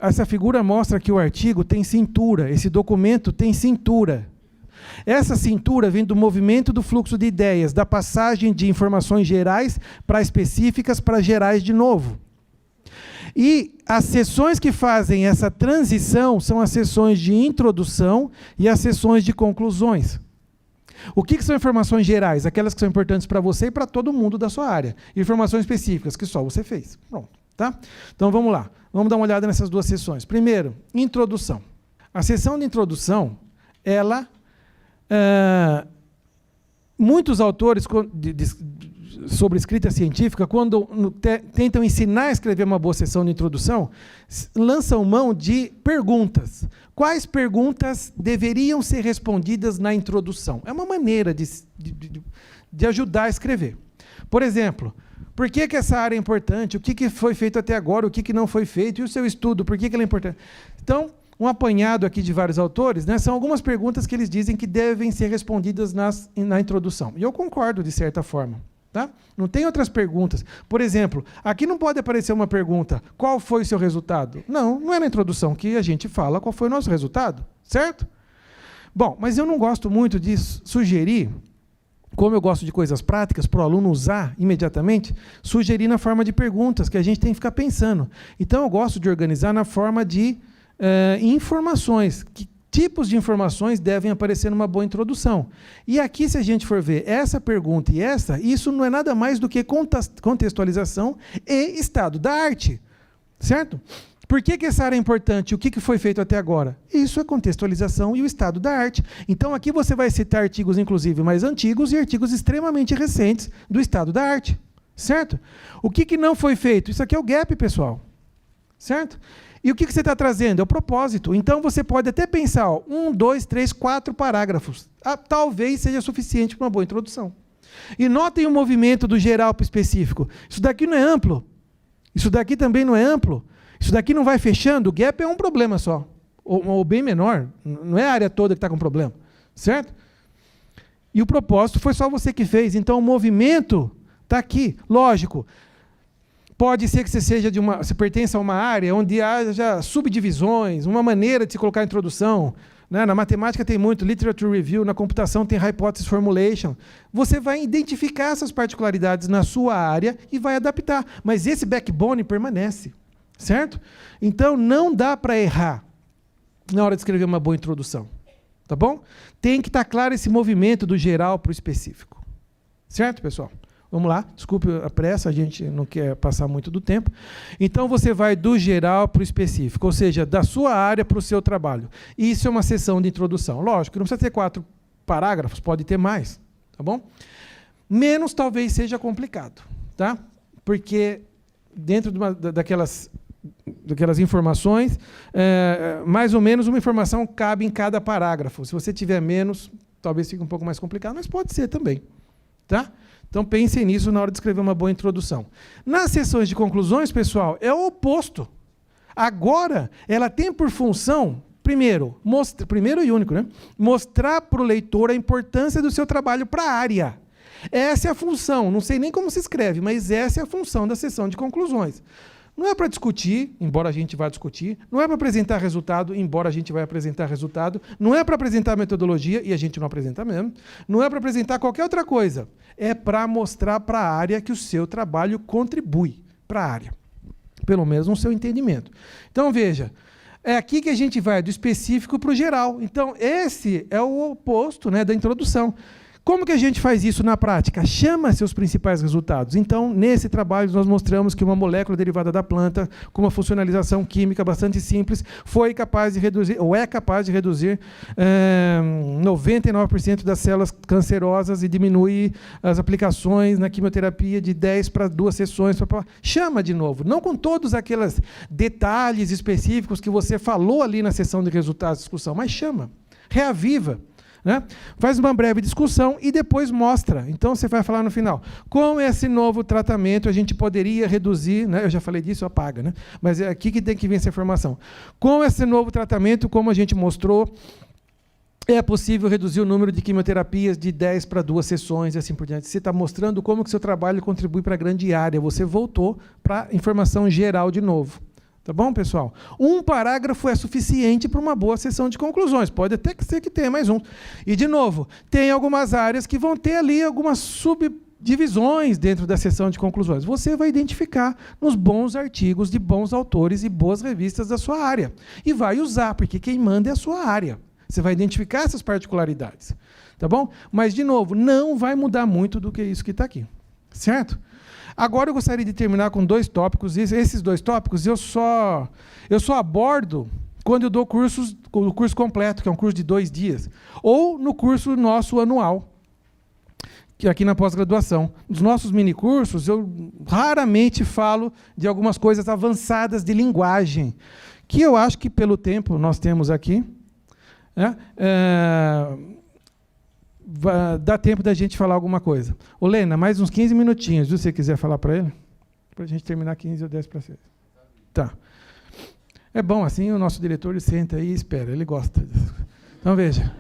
Essa figura mostra que o artigo tem cintura, esse documento tem cintura. Essa cintura vem do movimento do fluxo de ideias, da passagem de informações gerais para específicas para gerais de novo. E as sessões que fazem essa transição são as sessões de introdução e as sessões de conclusões. O que são informações gerais? Aquelas que são importantes para você e para todo mundo da sua área. Informações específicas que só você fez. Pronto. Tá? Então, vamos lá. Vamos dar uma olhada nessas duas sessões. Primeiro, introdução. A sessão de introdução, ela... muitos autores sobre escrita científica, quando tentam ensinar a escrever uma boa sessão de introdução, lançam mão de perguntas. Quais perguntas deveriam ser respondidas na introdução? É uma maneira de ajudar a escrever. Por exemplo... Por que essa área é importante? O que foi feito até agora? O que não foi feito? E o seu estudo? Por que ela é importante? Então, um apanhado aqui de vários autores, né, são algumas perguntas que eles dizem que devem ser respondidas na introdução. E eu concordo, de certa forma. Tá? Não tem outras perguntas. Por exemplo, aqui não pode aparecer uma pergunta, qual foi o seu resultado? Não é na introdução que a gente fala qual foi o nosso resultado. Certo? Bom, mas eu não gosto muito de sugerir... Como eu gosto de coisas práticas, para o aluno usar imediatamente, sugerir na forma de perguntas, que a gente tem que ficar pensando. Então, eu gosto de organizar na forma de informações. Que tipos de informações devem aparecer numa boa introdução? E aqui, se a gente for ver essa pergunta e essa, isso não é nada mais do que contextualização e estado da arte. Certo? Por que essa área é importante? O que foi feito até agora? Isso é contextualização e o estado da arte. Então, aqui você vai citar artigos, inclusive, mais antigos e artigos extremamente recentes do estado da arte. Certo? O que não foi feito? Isso aqui é o gap, pessoal. Certo? E o que você está trazendo? É o propósito. Então, você pode até pensar, 1, 2, 3, 4 parágrafos. Talvez seja suficiente para uma boa introdução. E notem o movimento do geral para o específico. Isso daqui não é amplo. Isso daqui também não é amplo. Isso daqui não vai fechando, o gap é um problema só. Ou bem menor, não é a área toda que está com problema. Certo? E o propósito foi só você que fez. Então, o movimento está aqui. Lógico, pode ser que você pertença a uma área onde haja subdivisões, uma maneira de se colocar a introdução. Né? Na matemática tem muito literature review, na computação tem hypothesis formulation. Você vai identificar essas particularidades na sua área e vai adaptar. Mas esse backbone permanece. Certo? Então, não dá para errar. na hora de escrever uma boa introdução. Tá bom? Tem que estar claro esse movimento do geral para o específico. Certo, pessoal? Vamos lá. Desculpe a pressa, a gente não quer passar muito do tempo. Então, você vai do geral para o específico, ou seja, da sua área para o seu trabalho. Isso é uma sessão de introdução. Lógico, não precisa ter 4 parágrafos, pode ter mais. Tá bom? Menos talvez seja complicado. Tá? Porque dentro de daquelas informações, mais ou menos uma informação cabe em cada parágrafo. Se você tiver menos, talvez fique um pouco mais complicado, mas pode ser também. Tá? Então, pensem nisso na hora de escrever uma boa introdução. Nas sessões de conclusões, pessoal, é o oposto. Agora, ela tem por função, primeiro e único, né? Mostrar para o leitor a importância do seu trabalho para a área. Essa é a função, não sei nem como se escreve, mas essa é a função da sessão de conclusões. Não é para discutir, embora a gente vá discutir, não é para apresentar resultado, embora a gente vai apresentar resultado, não é para apresentar metodologia, e a gente não apresenta mesmo, não é para apresentar qualquer outra coisa, é para mostrar para a área que o seu trabalho contribui para a área, pelo menos no seu entendimento. Então, veja, é aqui que a gente vai do específico para o geral. Então, esse é o oposto, né, da introdução. Como que a gente faz isso na prática? Chama seus principais resultados. Então, nesse trabalho, nós mostramos que uma molécula derivada da planta, com uma funcionalização química bastante simples, foi capaz de reduzir, ou é capaz de reduzir 99% das células cancerosas e diminui as aplicações na quimioterapia de 10 para 2 sessões. Chama de novo. Não com todos aqueles detalhes específicos que você falou ali na sessão de resultados de discussão, mas chama. Reaviva. Né? Faz uma breve discussão e depois mostra. Então, você vai falar no final. Com esse novo tratamento, a gente poderia reduzir... Né? Eu já falei disso, apaga. Né? Mas é aqui que tem que vir essa informação. Com esse novo tratamento, como a gente mostrou, é possível reduzir o número de quimioterapias de 10 para 2 sessões e assim por diante. Você está mostrando como que o seu trabalho contribui para a grande área. Você voltou para a informação geral de novo. Tá bom, pessoal? Um parágrafo é suficiente para uma boa sessão de conclusões. Pode até ser que tenha mais um. E, de novo, tem algumas áreas que vão ter ali algumas subdivisões dentro da sessão de conclusões. Você vai identificar nos bons artigos de bons autores e boas revistas da sua área. E vai usar, porque quem manda é a sua área. Você vai identificar essas particularidades. Tá bom? Mas, de novo, não vai mudar muito do que isso que está aqui. Certo? Agora eu gostaria de terminar com 2 tópicos. Esses 2 tópicos eu só abordo quando eu dou o curso completo, que é um curso de 2 dias, ou no curso nosso anual, que é aqui na pós-graduação. Nos nossos minicursos, eu raramente falo de algumas coisas avançadas de linguagem, que eu acho que, pelo tempo nós temos aqui, né, dá tempo da gente falar alguma coisa. Ô, Lena, mais uns 15 minutinhos, se você quiser falar para ele? Para a gente terminar 15 ou 10 para 6. Tá. É bom, assim o nosso diretor ele senta aí e espera, ele gosta disso. Então, veja,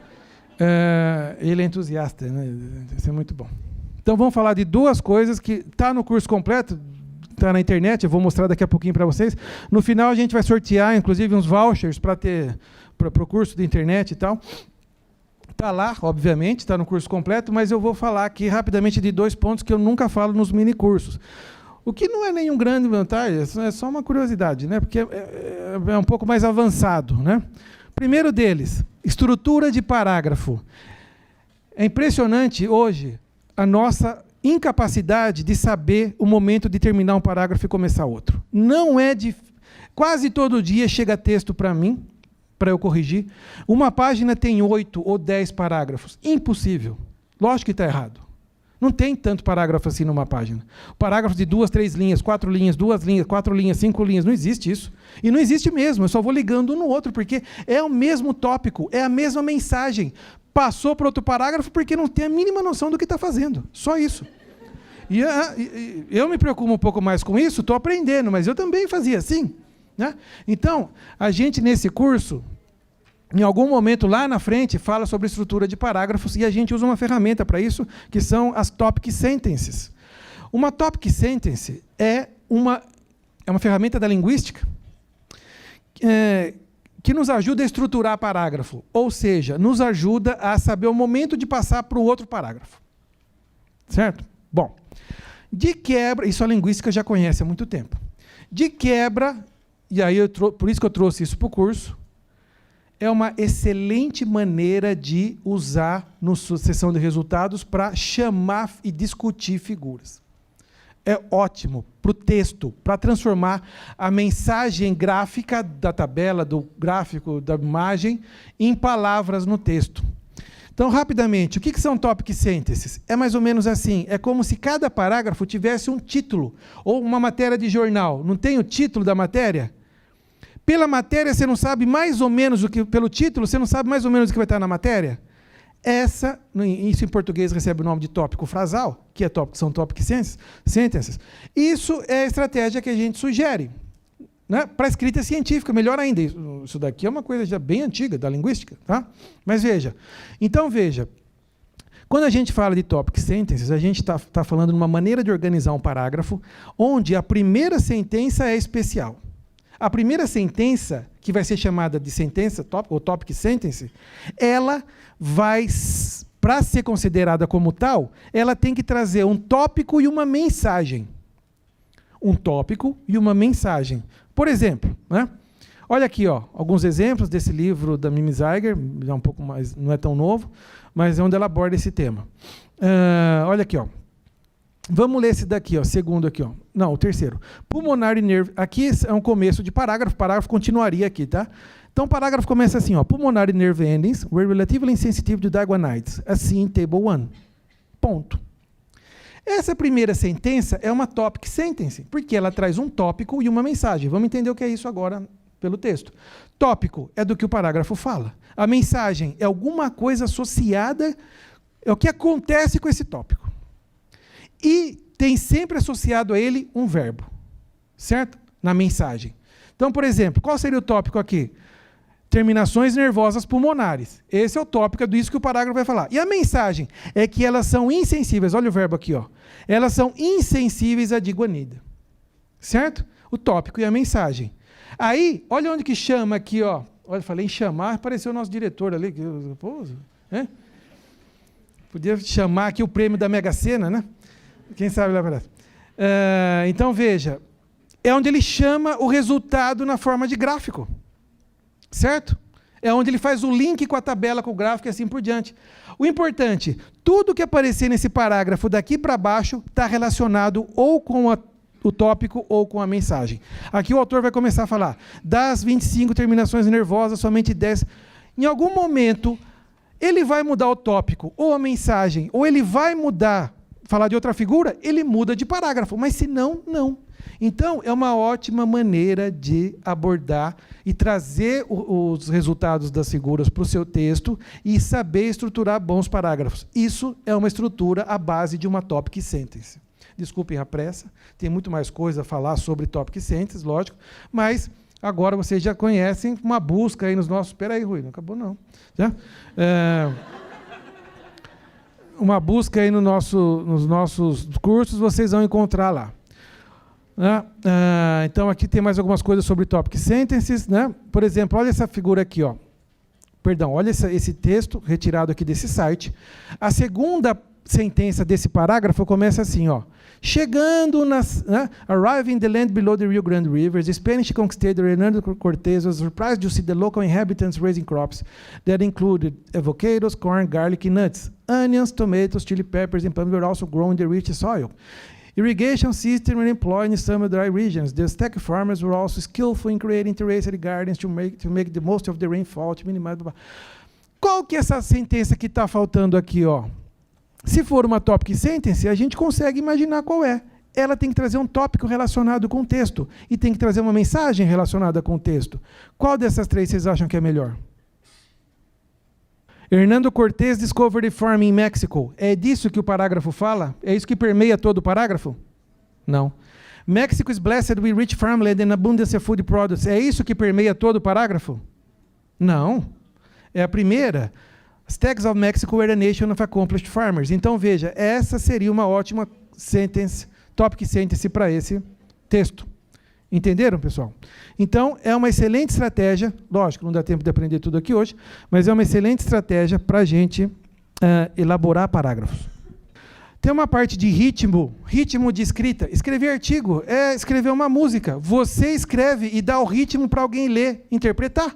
ele é entusiasta, né? Isso é muito bom. Então, vamos falar de 2 coisas que está no curso completo, está na internet, eu vou mostrar daqui a pouquinho para vocês. No final, a gente vai sortear, inclusive, uns vouchers para o curso de internet e tal. Está lá, obviamente, está no curso completo, mas eu vou falar aqui rapidamente de 2 pontos que eu nunca falo nos minicursos. O que não é nenhum grande vantagem, é só uma curiosidade, né? Porque é um pouco mais avançado. Né? Primeiro deles, estrutura de parágrafo. É impressionante hoje a nossa incapacidade de saber o momento de terminar um parágrafo e começar outro. Não é quase todo dia chega texto para mim, para eu corrigir. Uma página tem 8 ou 10 parágrafos. Impossível. Lógico que está errado. Não tem tanto parágrafo assim numa página. Parágrafo de 2, 3 linhas, 4 linhas, 2 linhas, 4 linhas, 5 linhas. Não existe isso. E não existe mesmo. Eu só vou ligando um no outro, porque é o mesmo tópico, é a mesma mensagem. Passou para outro parágrafo porque não tem a mínima noção do que está fazendo. Só isso. E eu me preocupo um pouco mais com isso, estou aprendendo, mas eu também fazia assim. Né? Então, a gente, nesse curso, em algum momento lá na frente, fala sobre estrutura de parágrafos e a gente usa uma ferramenta para isso, que são as topic sentences. Uma topic sentence é uma ferramenta da linguística que nos ajuda a estruturar parágrafo, ou seja, nos ajuda a saber o momento de passar para o outro parágrafo. Certo? Bom, de quebra, isso a linguística já conhece há muito tempo. De quebra, e aí por isso que eu trouxe isso para o curso, é uma excelente maneira de usar na sessão de resultados para chamar e discutir figuras. É ótimo para o texto, para transformar a mensagem gráfica da tabela, do gráfico, da imagem, em palavras no texto. Então, rapidamente, o que são topic sentences? É mais ou menos assim, é como se cada parágrafo tivesse um título, ou uma matéria de jornal. Não tem o título da matéria? Pela matéria, você não sabe mais ou menos o que... Pelo título, você não sabe mais ou menos o que vai estar na matéria? Isso em português recebe o nome de tópico frasal, que são topic sentences. Isso é a estratégia que a gente sugere, né? Para a escrita científica, melhor ainda. Isso daqui é uma coisa já bem antiga, da linguística. Tá? Mas veja, quando a gente fala de topic sentences, a gente está falando de uma maneira de organizar um parágrafo onde a primeira sentença é especial. A primeira sentença, que vai ser chamada de sentença, ou topic sentence, ela vai, para ser considerada como tal, ela tem que trazer um tópico e uma mensagem. Um tópico e uma mensagem. Por exemplo, né? Olha aqui, ó, alguns exemplos desse livro da Mimi Zeiger, é um pouco mais, não é tão novo, mas é onde ela aborda esse tema. Olha aqui, ó. Vamos ler esse daqui, ó, segundo aqui, ó. Não, o terceiro. Pulmonary nerve. Aqui é um começo de parágrafo. O parágrafo continuaria aqui, tá? Então, o parágrafo começa assim, ó. Pulmonary nerve endings were relatively insensitive to diaguanides, assim, table 1. Ponto. Essa primeira sentença é uma topic sentence, porque ela traz um tópico e uma mensagem. Vamos entender o que é isso agora pelo texto. Tópico é do que o parágrafo fala. A mensagem é alguma coisa associada, é o que acontece com esse tópico. E tem sempre associado a ele um verbo, certo? Na mensagem. Então, por exemplo, qual seria o tópico aqui? Terminações nervosas pulmonares. Esse é o tópico disso que o parágrafo vai falar. E a mensagem é que elas são insensíveis. Olha o verbo aqui, ó. Elas são insensíveis à diguanida. Certo? O tópico e a mensagem. Aí, olha onde que chama aqui, ó. Olha, falei em chamar, apareceu o nosso diretor ali. Pô, é? Podia chamar aqui o prêmio da Mega Sena, né? Quem sabe lá para então, veja, é onde ele chama o resultado na forma de gráfico. Certo? É onde ele faz o link com a tabela, com o gráfico e assim por diante. O importante, tudo que aparecer nesse parágrafo daqui para baixo está relacionado ou com o tópico ou com a mensagem. Aqui o autor vai começar a falar, das 25 terminações nervosas, somente 10. Em algum momento, ele vai mudar o tópico ou a mensagem, ou ele vai falar de outra figura, ele muda de parágrafo, mas se não, não. Então, é uma ótima maneira de abordar e trazer os resultados das figuras para o seu texto e saber estruturar bons parágrafos. Isso é uma estrutura à base de uma topic sentence. Desculpem a pressa, tem muito mais coisa a falar sobre topic sentence, lógico, mas agora vocês já conhecem uma busca aí nos nossos... Espera aí, Rui, não acabou não. Já? Uma busca aí nos nossos cursos, vocês vão encontrar lá. Então, aqui tem mais algumas coisas sobre topic sentences, né? Por exemplo, olha essa figura aqui, ó. Perdão, olha esse texto retirado aqui desse site. A segunda sentença desse parágrafo começa assim, ó. Chegando arriving in the land below the Rio Grande River, the Spanish conquistador Hernando Cortés was surprised to see the local inhabitants raising crops that included avocados, corn, garlic, and nuts. Onions, tomatoes, chili peppers, and palm were also grown in the rich soil. Irrigation system were employed in some dry regions. The Aztec farmers were also skillful in creating terraced gardens to make the most of the rainfall, to minimize... Qual que é essa sentença que está faltando aqui, ó? Se for uma topic sentence, a gente consegue imaginar qual é. Ela tem que trazer um tópico relacionado com o texto e tem que trazer uma mensagem relacionada com o texto. Qual dessas três vocês acham que é melhor? Hernando Cortés discovered a farm in Mexico. É disso que o parágrafo fala? É isso que permeia todo o parágrafo? Não. Mexico is blessed with rich farmland and abundance of food products. É isso que permeia todo o parágrafo? Não. É a primeira. Aztecs of Mexico were a nation of accomplished farmers. Então, veja, essa seria uma ótima sentence, topic sentence para esse texto. Entenderam, pessoal? Então, é uma excelente estratégia, lógico, não dá tempo de aprender tudo aqui hoje, mas é uma excelente estratégia para a gente elaborar parágrafos. Tem uma parte de ritmo de escrita. Escrever artigo é escrever uma música. Você escreve e dá o ritmo para alguém ler, interpretar.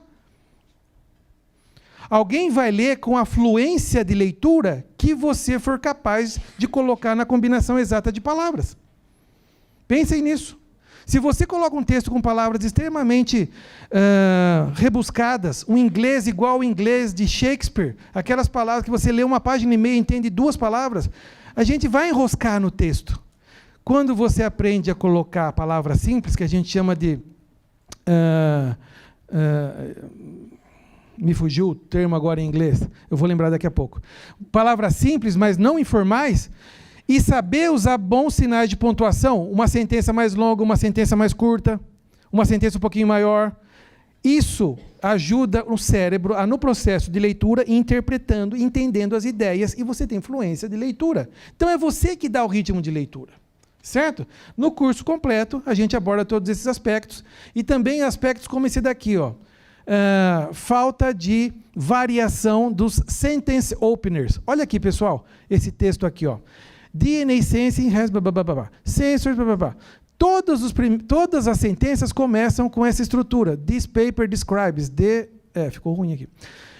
Alguém vai ler com a fluência de leitura que você for capaz de colocar na combinação exata de palavras. Pensem nisso. Se você coloca um texto com palavras extremamente rebuscadas, um inglês igual ao inglês de Shakespeare, aquelas palavras que você lê uma página e meia e entende 2 palavras, a gente vai enroscar no texto. Quando você aprende a colocar palavras simples, que a gente chama de... me fugiu o termo agora em inglês, eu vou lembrar daqui a pouco. Palavras simples, mas não informais, e saber usar bons sinais de pontuação, uma sentença mais longa, uma sentença mais curta, uma sentença um pouquinho maior. Isso ajuda o cérebro a, no processo de leitura, ir interpretando, entendendo as ideias, e você tem fluência de leitura. Então é você que dá o ritmo de leitura. Certo? No curso completo, a gente aborda todos esses aspectos, e também aspectos como esse daqui, ó. Falta de variação dos sentence openers. Olha aqui, pessoal, esse texto aqui, ó. DNA sensing has sensors, todas as sentenças começam com essa estrutura. This paper describes ficou ruim aqui.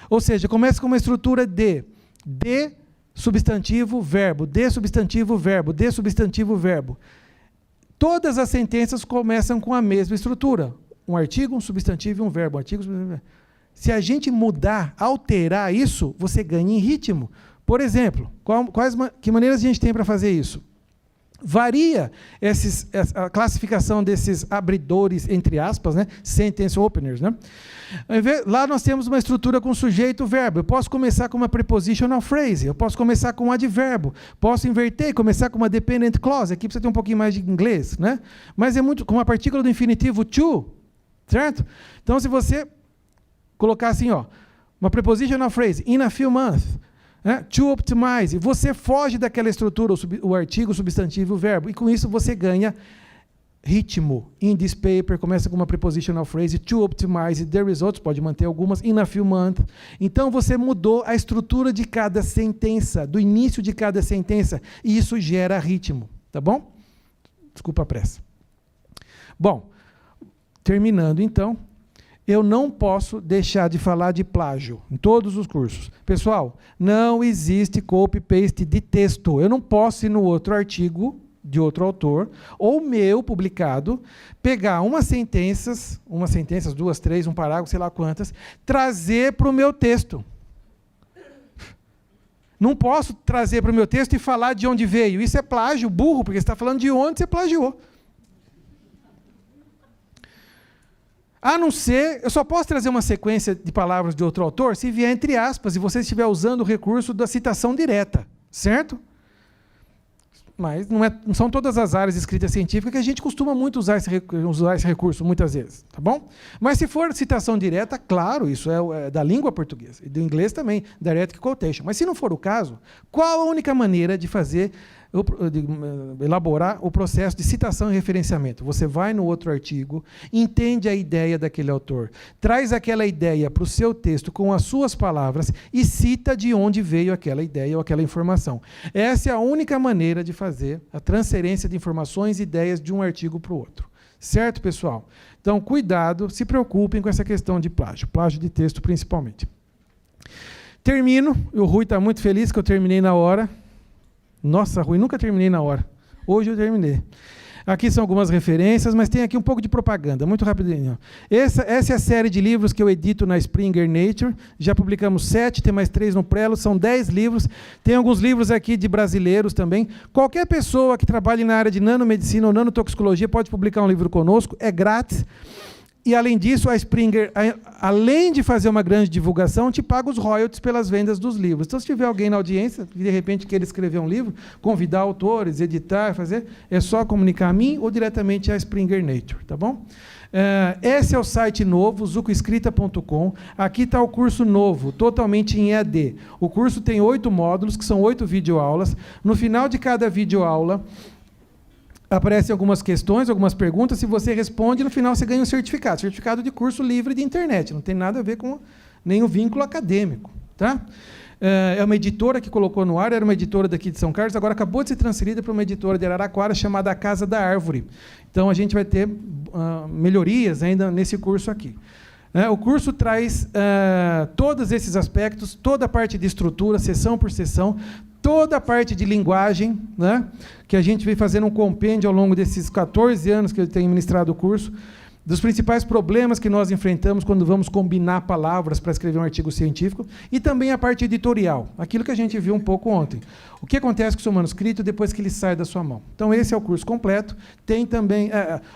Ou seja, começa com uma estrutura de substantivo, verbo, de substantivo, verbo, de substantivo, verbo. Todas as sentenças começam com a mesma estrutura. Um artigo, um substantivo e um verbo. Se a gente mudar, alterar isso, você ganha em ritmo. Por exemplo, que maneiras a gente tem para fazer isso? Varia a classificação desses abridores, entre aspas, né? Sentence openers. Né? Lá nós temos uma estrutura com sujeito verbo. Eu posso começar com uma prepositional phrase, eu posso começar com um advérbio, posso inverter e começar com uma dependent clause. Aqui precisa ter um pouquinho mais de inglês, né? Mas é muito com uma partícula do infinitivo to, certo? Então, se você colocar assim, ó, uma prepositional phrase, in a few months, to optimize, você foge daquela estrutura, o artigo, o substantivo, o verbo, e com isso você ganha ritmo. In this paper, começa com uma prepositional phrase, to optimize the results, pode manter algumas, in a few months. Então você mudou a estrutura de cada sentença, do início de cada sentença, e isso gera ritmo, tá bom? Desculpa a pressa. Bom, terminando então, eu não posso deixar de falar de plágio em todos os cursos. Pessoal, não existe copy-paste de texto. Eu não posso ir no outro artigo de outro autor, ou meu, publicado, pegar umas sentenças, 2, 3, um parágrafo, sei lá quantas, trazer para o meu texto. Não posso trazer para o meu texto e falar de onde veio. Isso é plágio, burro, porque você está falando de onde você plagiou. A não ser, eu só posso trazer uma sequência de palavras de outro autor se vier entre aspas e você estiver usando o recurso da citação direta, certo? Mas não são todas as áreas de escrita científica que a gente costuma muito usar esse recurso, muitas vezes, tá bom? Mas se for citação direta, claro, isso é da língua portuguesa, e do inglês também, direct quotation. Mas se não for o caso, qual a única maneira de elaborar o processo de citação e referenciamento? Você vai no outro artigo, entende a ideia daquele autor, traz aquela ideia para o seu texto com as suas palavras e cita de onde veio aquela ideia ou aquela informação. Essa é a única maneira de fazer a transferência de informações e ideias de um artigo para o outro. Certo, pessoal? Então, cuidado, se preocupem com essa questão de plágio de texto principalmente. Termino, o Rui está muito feliz que eu terminei na hora. Nossa, Rui, nunca terminei na hora. Hoje eu terminei. Aqui são algumas referências, mas tem aqui um pouco de propaganda, muito rapidinho. Essa é a série de livros que eu edito na Springer Nature. Já publicamos 7, tem mais 3 no Prelo, são 10 livros. Tem alguns livros aqui de brasileiros também. Qualquer pessoa que trabalhe na área de nanomedicina ou nanotoxicologia pode publicar um livro conosco, é grátis. E, além disso, a Springer, além de fazer uma grande divulgação, te paga os royalties pelas vendas dos livros. Então, se tiver alguém na audiência que, de repente, queira escrever um livro, convidar autores, editar, fazer, é só comunicar a mim ou diretamente à Springer Nature, tá bom? Esse é o site novo, zucoescrita.com. Aqui está o curso novo, totalmente em EAD. O curso tem 8 módulos, que são 8 videoaulas. No final de cada videoaula, aparecem algumas questões, algumas perguntas, se você responde, no final você ganha um certificado de curso livre de internet, não tem nada a ver com nenhum vínculo acadêmico. Tá? É uma editora que colocou no ar, era uma editora daqui de São Carlos, agora acabou de ser transferida para uma editora de Araraquara chamada A Casa da Árvore. Então, a gente vai ter melhorias ainda nesse curso aqui. O curso traz todos esses aspectos, toda a parte de estrutura, sessão por sessão, toda a parte de linguagem, né, que a gente vem fazendo um compêndio ao longo desses 14 anos que eu tenho ministrado o curso, dos principais problemas que nós enfrentamos quando vamos combinar palavras para escrever um artigo científico, e também a parte editorial, aquilo que a gente viu um pouco ontem. O que acontece com o seu manuscrito depois que ele sai da sua mão. Então, esse é o curso completo. Tem também...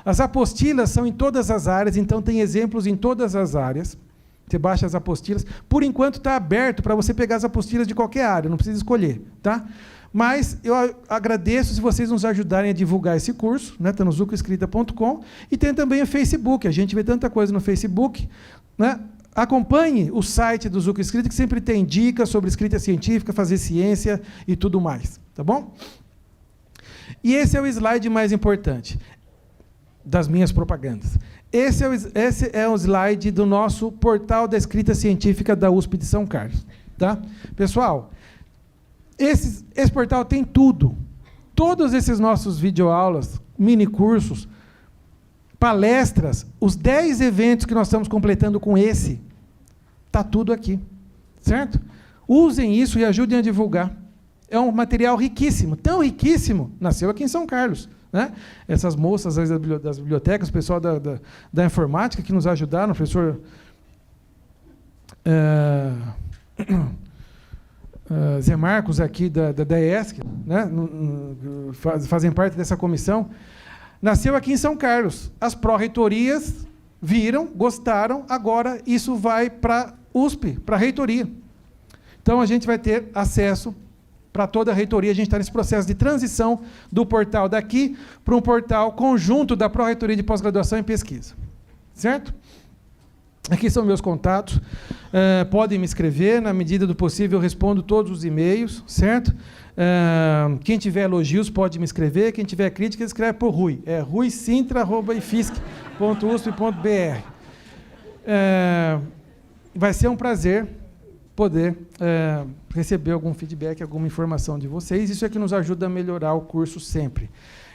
as apostilas são em todas as áreas, então tem exemplos em todas as áreas. Você baixa as apostilas. Por enquanto, está aberto para você pegar as apostilas de qualquer área, não precisa escolher. Tá? Mas eu agradeço se vocês nos ajudarem a divulgar esse curso, né? Está no zucoescrita.com, e tem também o Facebook, a gente vê tanta coisa no Facebook, né? Acompanhe o site do Zuco Escrita, que sempre tem dicas sobre escrita científica, fazer ciência e tudo mais, tá bom? E esse é o slide mais importante das minhas propagandas. Esse é o slide do nosso portal da escrita científica da USP de São Carlos, tá? Pessoal, esse portal tem tudo. Todos esses nossos videoaulas, mini-cursos, palestras, os 10 eventos que nós estamos completando com esse, está tudo aqui. Certo? Usem isso e ajudem a divulgar. É um material riquíssimo, tão riquíssimo, nasceu aqui em São Carlos. Né? Essas moças das bibliotecas, o pessoal da informática que nos ajudaram, o professor... Zé Marcos, aqui da ESC, né, fazem parte dessa comissão, nasceu aqui em São Carlos. As pró-reitorias viram, gostaram, agora isso vai para a USP, para a reitoria. Então, a gente vai ter acesso para toda a reitoria. A gente está nesse processo de transição do portal daqui para um portal conjunto da pró-reitoria de pós-graduação em pesquisa. Certo? Aqui são meus contatos, podem me escrever, na medida do possível eu respondo todos os e-mails, certo? Quem tiver elogios pode me escrever, quem tiver crítica escreve por Rui, ruisintra@ifisc.usp.br. Vai ser um prazer poder receber algum feedback, alguma informação de vocês, isso é que nos ajuda a melhorar o curso sempre.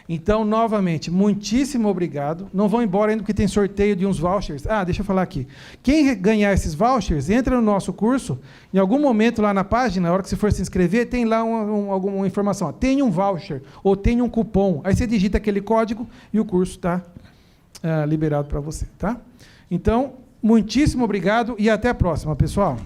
Então, novamente, muitíssimo obrigado. Não vão embora ainda porque tem sorteio de uns vouchers. Deixa eu falar aqui. Quem ganhar esses vouchers, entra no nosso curso, em algum momento lá na página, na hora que você for se inscrever, tem lá alguma informação. Tem um voucher ou tem um cupom. Aí você digita aquele código e o curso está liberado para você. Tá? Então, muitíssimo obrigado e até a próxima, pessoal.